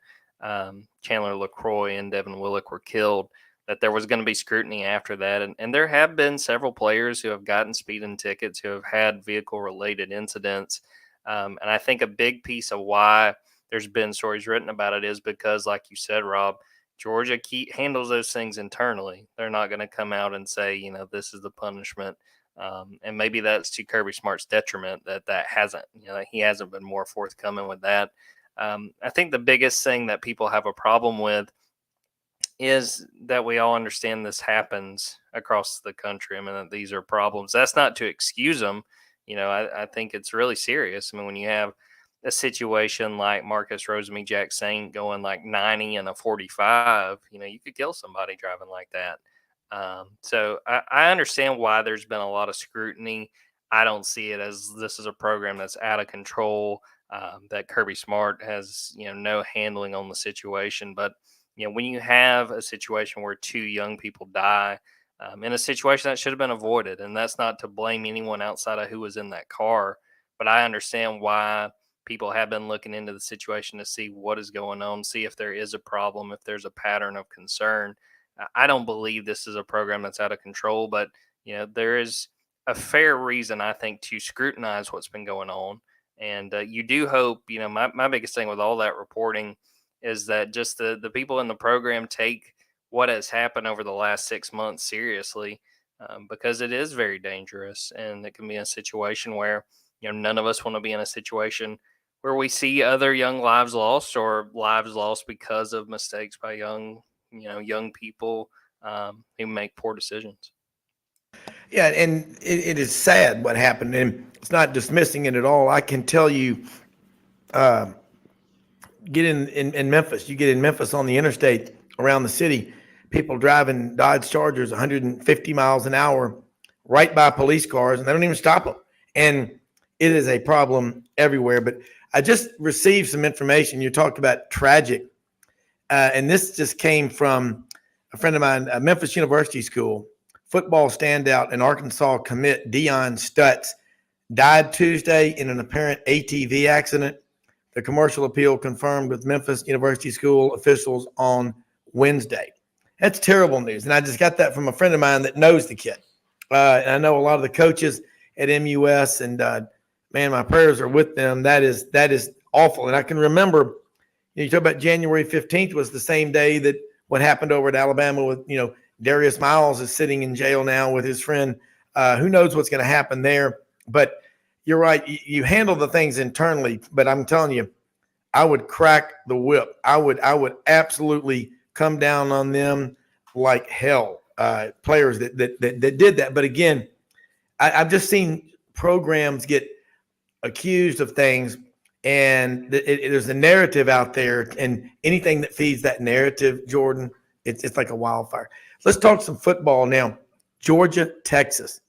Chandler LaCroix and Devin Willock were killed, that there was going to be scrutiny after that. And there have been several players who have gotten speeding tickets, who have had vehicle-related incidents. And I think a big piece of why there's been stories written about it is because, like you said, Rob, Georgia handles those things internally. They're not going to come out and say, this is the punishment. And maybe that's to Kirby Smart's detriment that hasn't, he hasn't been more forthcoming with that. I think the biggest thing that people have a problem with is that we all understand this happens across the country. I mean, that these are problems. That's not to excuse them. I think it's really serious. I mean, when you have a situation like Marcus Rosemy-Jack Saint going like 90 and a 45, you could kill somebody driving like that. So I understand why there's been a lot of scrutiny. I don't see it as this is a program that's out of control, that Kirby Smart has, no handling on the situation. But, when you have a situation where two young people die in a situation that should have been avoided, and that's not to blame anyone outside of who was in that car, but I understand why people have been looking into the situation to see what is going on, see if there is a problem, if there's a pattern of concern. I don't believe this is a program that's out of control, but there is a fair reason, I think, to scrutinize what's been going on. And you do hope, my biggest thing with all that reporting is that just the people in the program take what has happened over the last 6 months seriously, because it is very dangerous, and it can be a situation where none of us want to be in a situation where we see other young lives lost or lives lost because of mistakes by young people who make poor decisions. Yeah, and it is sad what happened, and it's not dismissing it at all. I can tell you, get in Memphis. You get in Memphis on the interstate around the city, people driving Dodge Chargers 150 miles an hour right by police cars, and they don't even stop them. And it is a problem everywhere. But I just received some information. You talked about tragic, and this just came from a friend of mine, Memphis University School, football standout and Arkansas commit Deion Stutz died Tuesday in an apparent ATV accident. the commercial appeal confirmed with Memphis University School officials on Wednesday. That's terrible news. And I just got that from a friend of mine that knows the kid. And I know a lot of the coaches at MUS, and man, my prayers are with them. That is awful. And I can remember, you talk about January 15th was the same day that what happened over at Alabama with, Darius Miles is sitting in jail now with his friend. Who knows what's going to happen there? But you're right. You handle the things internally, but I'm telling you, I would crack the whip. I would absolutely come down on them like hell. Players that did that. But again, I've just seen programs get accused of things, and there's a narrative out there, and anything that feeds that narrative, Jordan, it's like a wildfire. Let's talk some football now. Georgia, Texas,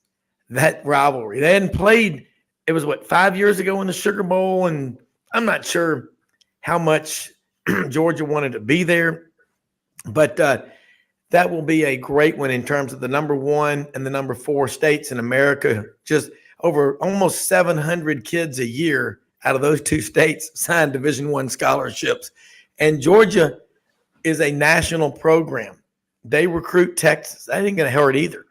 that rivalry. They hadn't played, it was 5 years ago in the Sugar Bowl, and I'm not sure how much Georgia wanted to be there, but that will be a great one in terms of the number 1 and the number 4 states in America. Just over almost 700 kids a year out of those 2 states signed Division I scholarships. And Georgia is a national program. They recruit Texas. That ain't going to hurt either.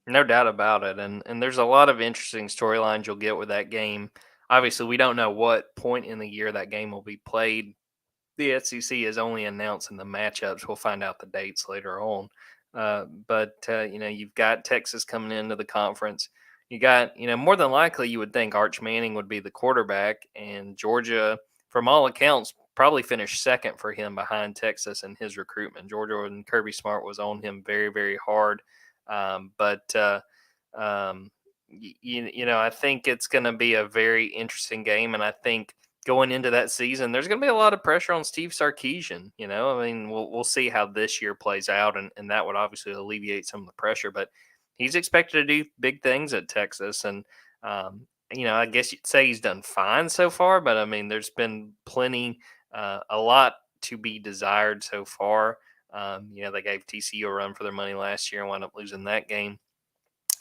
No doubt about it. And there's a lot of interesting storylines you'll get with that game. Obviously, we don't know what point in the year that game will be played. The SEC is only announcing the matchups. We'll find out the dates later on. But you've got Texas coming into the conference. You got, more than likely you would think Arch Manning would be the quarterback, and Georgia, from all accounts, probably finished second for him behind Texas in his recruitment. Georgia and Kirby Smart was on him very, very hard. I think it's going to be a very interesting game. And I think going into that season, there's going to be a lot of pressure on Steve Sarkisian. We'll see how this year plays out, and that would obviously alleviate some of the pressure. But he's expected to do big things at Texas, and I guess you'd say he's done fine so far. But there's been plenty, a lot to be desired so far. They gave TCU a run for their money last year and wound up losing that game.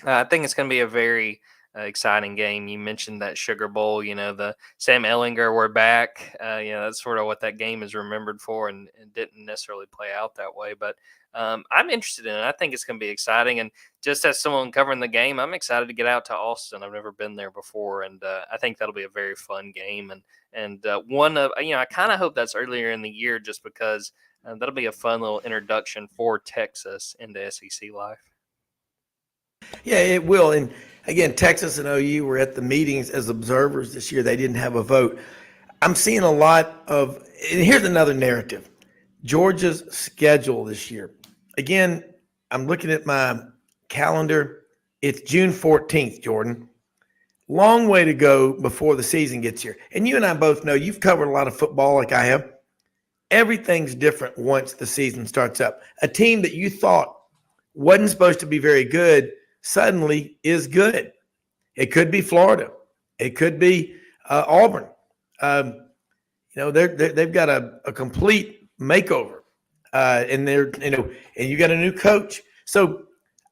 I think it's going to be a very exciting game. You mentioned that Sugar Bowl, the Sam Ehlinger, we're back. That's sort of what that game is remembered for, and didn't necessarily play out that way. But I'm interested in it. I think it's going to be exciting. And just as someone covering the game, I'm excited to get out to Austin. I've never been there before, and I think that'll be a very fun game. And one of, I kind of hope that's earlier in the year, just because that'll be a fun little introduction for Texas into SEC life. Yeah, it will. And again, Texas and OU were at the meetings as observers this year. They didn't have a vote. I'm seeing a lot of, and here's another narrative, Georgia's schedule this year. Again, I'm looking at my calendar. It's June 14th, Jordan. Long way to go before the season gets here. And you and I both know, you've covered a lot of football like I have. Everything's different once the season starts up. A team that you thought wasn't supposed to be very good suddenly is good. It could be Florida. It could be Auburn. They've got a complete makeover, and and you got a new coach. So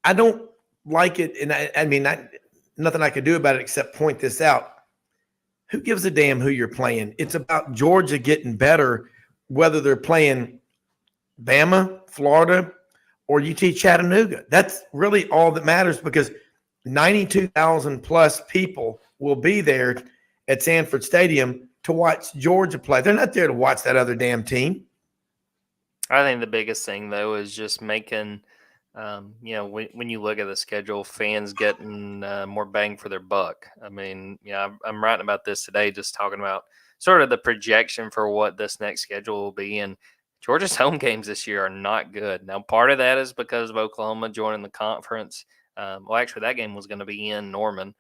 I don't like it, and nothing I could do about it except point this out. Who gives a damn who you're playing? It's about Georgia getting better, whether they're playing Bama, Florida, or UT Chattanooga. That's really all that matters, because 92,000 plus people will be there at Sanford Stadium to watch Georgia play. They're not there to watch that other damn team. I think the biggest thing, though, is just making, when you look at the schedule, fans getting more bang for their buck. I'm writing about this today, just talking about sort of the projection for what this next schedule will be. And Georgia's home games this year are not good. Now, part of that is because of Oklahoma joining the conference. Actually, that game was going to be in Norman.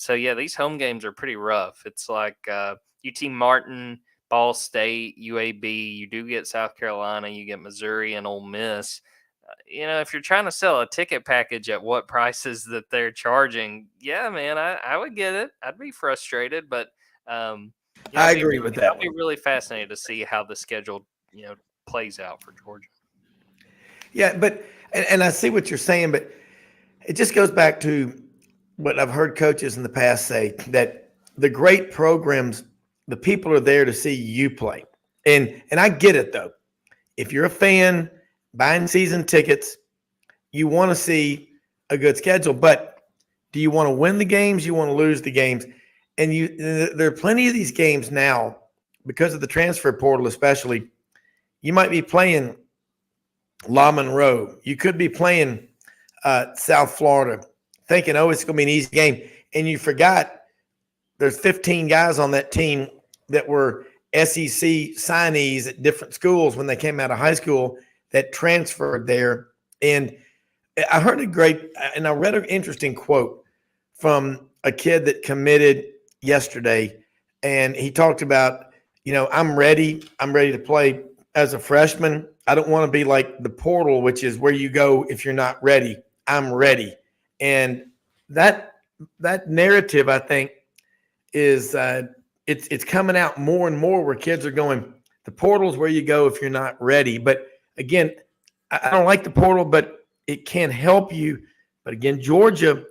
These home games are pretty rough. It's like UT Martin, Ball State, UAB. You do get South Carolina. You get Missouri and Ole Miss. If you're trying to sell a ticket package at what prices that they're charging, yeah, man, I would get it. I'd be frustrated, but I agree with that. I'll be really fascinated to see how the schedule plays out for Georgia. Yeah, but and I see what you're saying, but it just goes back to what I've heard coaches in the past say, that the great programs the people are there to see you play. And I get it though. If you're a fan buying season tickets, you want to see a good schedule, but do you want to win the games? You want to lose the games? And there are plenty of these games now because of the transfer portal, especially. You might be playing La Monroe. You could be playing South Florida, thinking, oh, it's going to be an easy game. And you forgot there's 15 guys on that team that were SEC signees at different schools when they came out of high school that transferred there. And I heard and I read an interesting quote from a kid that committed yesterday. And he talked about, I'm ready. I'm ready to play as a freshman. I don't want to be like the portal, which is where you go if you're not ready. I'm ready. And that narrative, I think, is it's coming out more and more where kids are going, the portal's where you go if you're not ready. But again, I don't like the portal, but it can help you. But again, Georgia,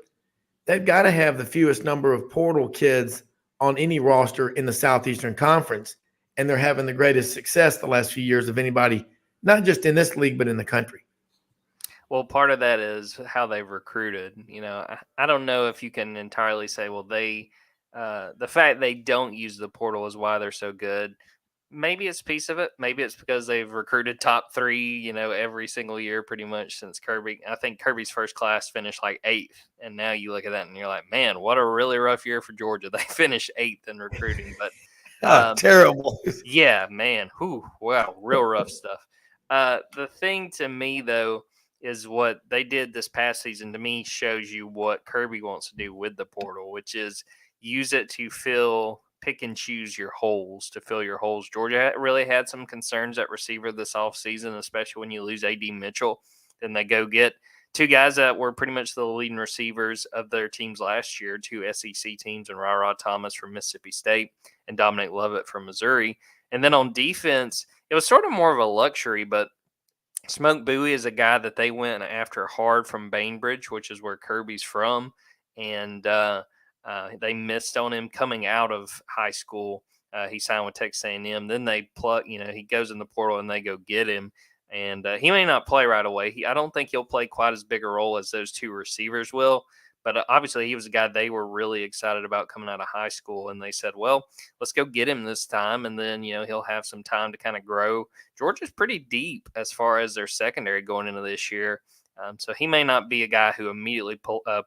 they've got to have the fewest number of portal kids on any roster in the Southeastern Conference. And they're having the greatest success the last few years of anybody, not just in this league, but in the country. Well, part of that is how they've recruited. I don't know if you can entirely say, well, the fact they don't use the portal is why they're so good. Maybe it's a piece of it. Maybe it's because they've recruited top three, every single year pretty much since Kirby. I think Kirby's first class finished like 8th. And now you look at that and you're like, man, what a really rough year for Georgia. They finished 8th in recruiting. But terrible. Yeah, man. Whew, wow, real rough stuff. The thing to me, though, is what they did this past season, to me, shows you what Kirby wants to do with the portal, which is use it to pick and choose your holes, to fill your holes. Georgia really had some concerns at receiver this offseason, especially when you lose A.D. Mitchell. Then they go get 2 guys that were pretty much the leading receivers of their teams last year, 2 SEC teams, and Ra Thomas from Mississippi State and Dominic Lovett from Missouri. And then on defense, it was sort of more of a luxury, but Smoke Bowie is a guy that they went after hard from Bainbridge, which is where Kirby's from. And they missed on him coming out of high school. He signed with Texas A&M. Then they he goes in the portal and they go get him. And he may not play right away. I don't think he'll play quite as big a role as those 2 receivers will. But obviously, he was a guy they were really excited about coming out of high school. And they said, well, let's go get him this time. And then, he'll have some time to kind of grow. Georgia's pretty deep as far as their secondary going into this year. So he may not be a guy who immediately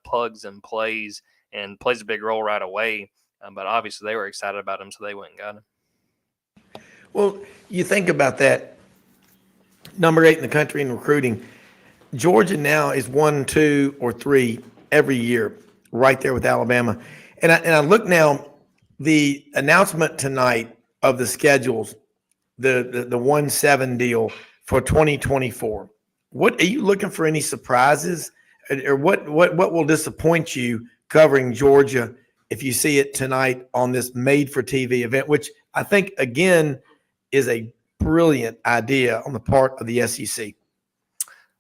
plugs and plays a big role right away. But obviously, they were excited about him, so they went and got him. Well, you think about that. Number 8 in the country in recruiting. Georgia now is 1, 2, or 3 every year, right there with Alabama. And I look now, the announcement tonight of the schedules, the 1-7 deal for 2024. What are you looking for? Any surprises, or what will disappoint you covering Georgia if you see it tonight on this made-for-TV event, which I think again is a brilliant idea on the part of the SEC?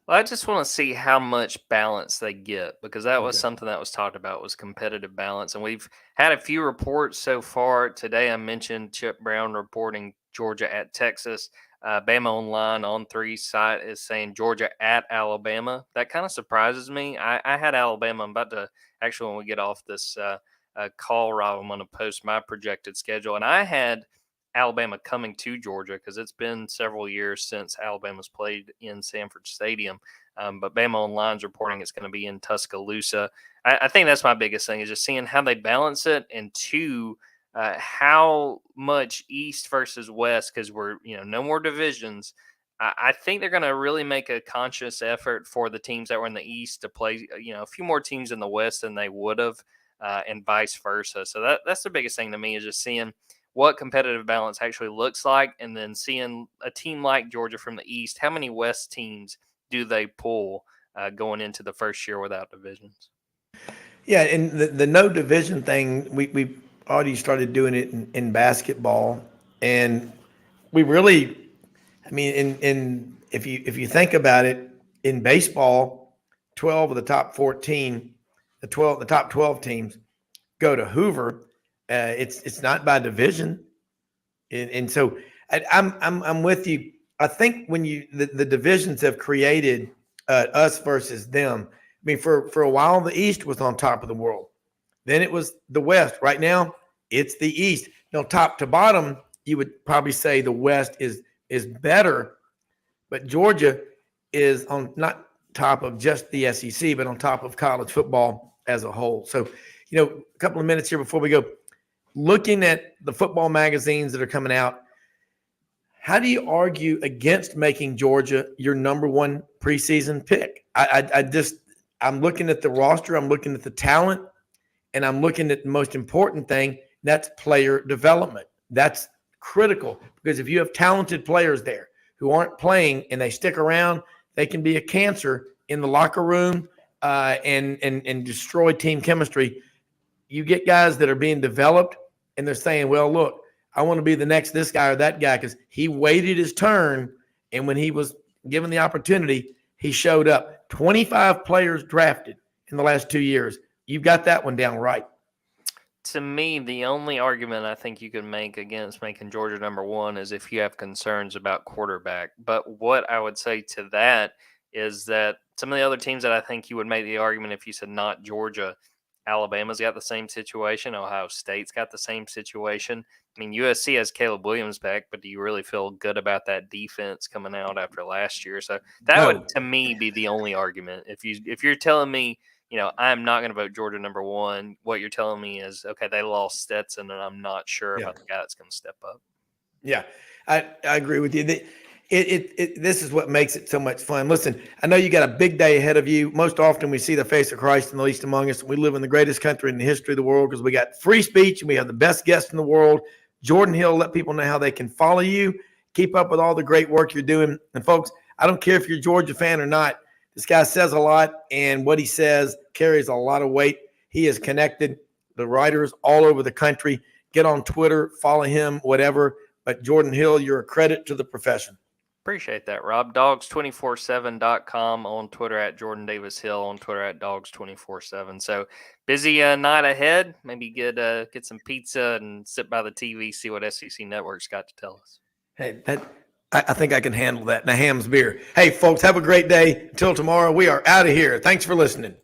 Well, I just want to see how much balance they get, because that was something that was talked about, was competitive balance. And we've had a few reports so far. Today I mentioned Chip Browne reporting Georgia at Texas. Bama Online on 3 site is saying Georgia at Alabama. That kind of surprises me. I had Alabama. I'm about to, actually, when we get off this call, Rob, I'm going to post my projected schedule. And I had Alabama coming to Georgia because it's been several years since Alabama's played in Sanford Stadium. But Bama Online's reporting it's going to be in Tuscaloosa. I think that's my biggest thing, is just seeing how they balance it, and 2, how much East versus West, because we're, no more divisions. I think they're going to really make a conscious effort for the teams that were in the East to play, a few more teams in the West than they would have, and vice versa. So that's the biggest thing to me, is just seeing what competitive balance actually looks like, and then seeing a team like Georgia from the East, how many West teams do they pull going into the first year without divisions? Yeah, and the no division thing, we already started doing it in basketball, and we really, if you think about it, in baseball, 12 of the top 14, the top 12 teams go to Hoover. It's not by division. And so I'm with you. I think when the divisions have created us versus them. I mean, for a while, the East was on top of the world. Then it was the West. Right now, it's the East. Top to bottom, you would probably say the West is better, but Georgia is on not top of just the SEC, but on top of college football as a whole. So, a couple of minutes here before we go, looking at the football magazines that are coming out, how do you argue against making Georgia your number one preseason pick? I'm looking at the roster, I'm looking at the talent, and I'm looking at the most important thing, that's player development. That's critical because if you have talented players there who aren't playing and they stick around, they can be a cancer in the locker room and destroy team chemistry. You get guys that are being developed and they're saying, well, look, I want to be the next this guy or that guy because he waited his turn, and when he was given the opportunity, he showed up. 25 players drafted in the last 2 years. You've got that one down right. To me, the only argument I think you could make against making Georgia number one is if you have concerns about quarterback. But what I would say to that is that some of the other teams that I think you would make the argument if you said not Georgia, Alabama's got the same situation. Ohio State's got the same situation. I mean, USC has Caleb Williams back, but do you really feel good about that defense coming out after last year? So that would, to me, be the only argument. If you're telling me, I'm not going to vote Georgia number one, what you're telling me is, okay, they lost Stetson, and I'm not sure about the guy that's going to step up. Yeah, I agree with you. This is what makes it so much fun. Listen, I know you got a big day ahead of you. Most often we see the face of Christ in the least among us. We live in the greatest country in the history of the world because we got free speech and we have the best guests in the world. Jordan Hill, let people know how they can follow you. Keep up with all the great work you're doing. And folks, I don't care if you're a Georgia fan or not. This guy says a lot, and what he says carries a lot of weight. He is connected the writers all over the country. Get on Twitter, follow him, whatever. But Jordan Hill, you're a credit to the profession. Appreciate that, Rob. Dogs247.com on Twitter at Jordan Davis Hill, on Twitter at Dogs247. So busy night ahead. Maybe get some pizza and sit by the TV, see what SEC Network's got to tell us. Hey, I think I can handle that. Now, Ham's beer. Hey, folks, have a great day. Until tomorrow, we are out of here. Thanks for listening.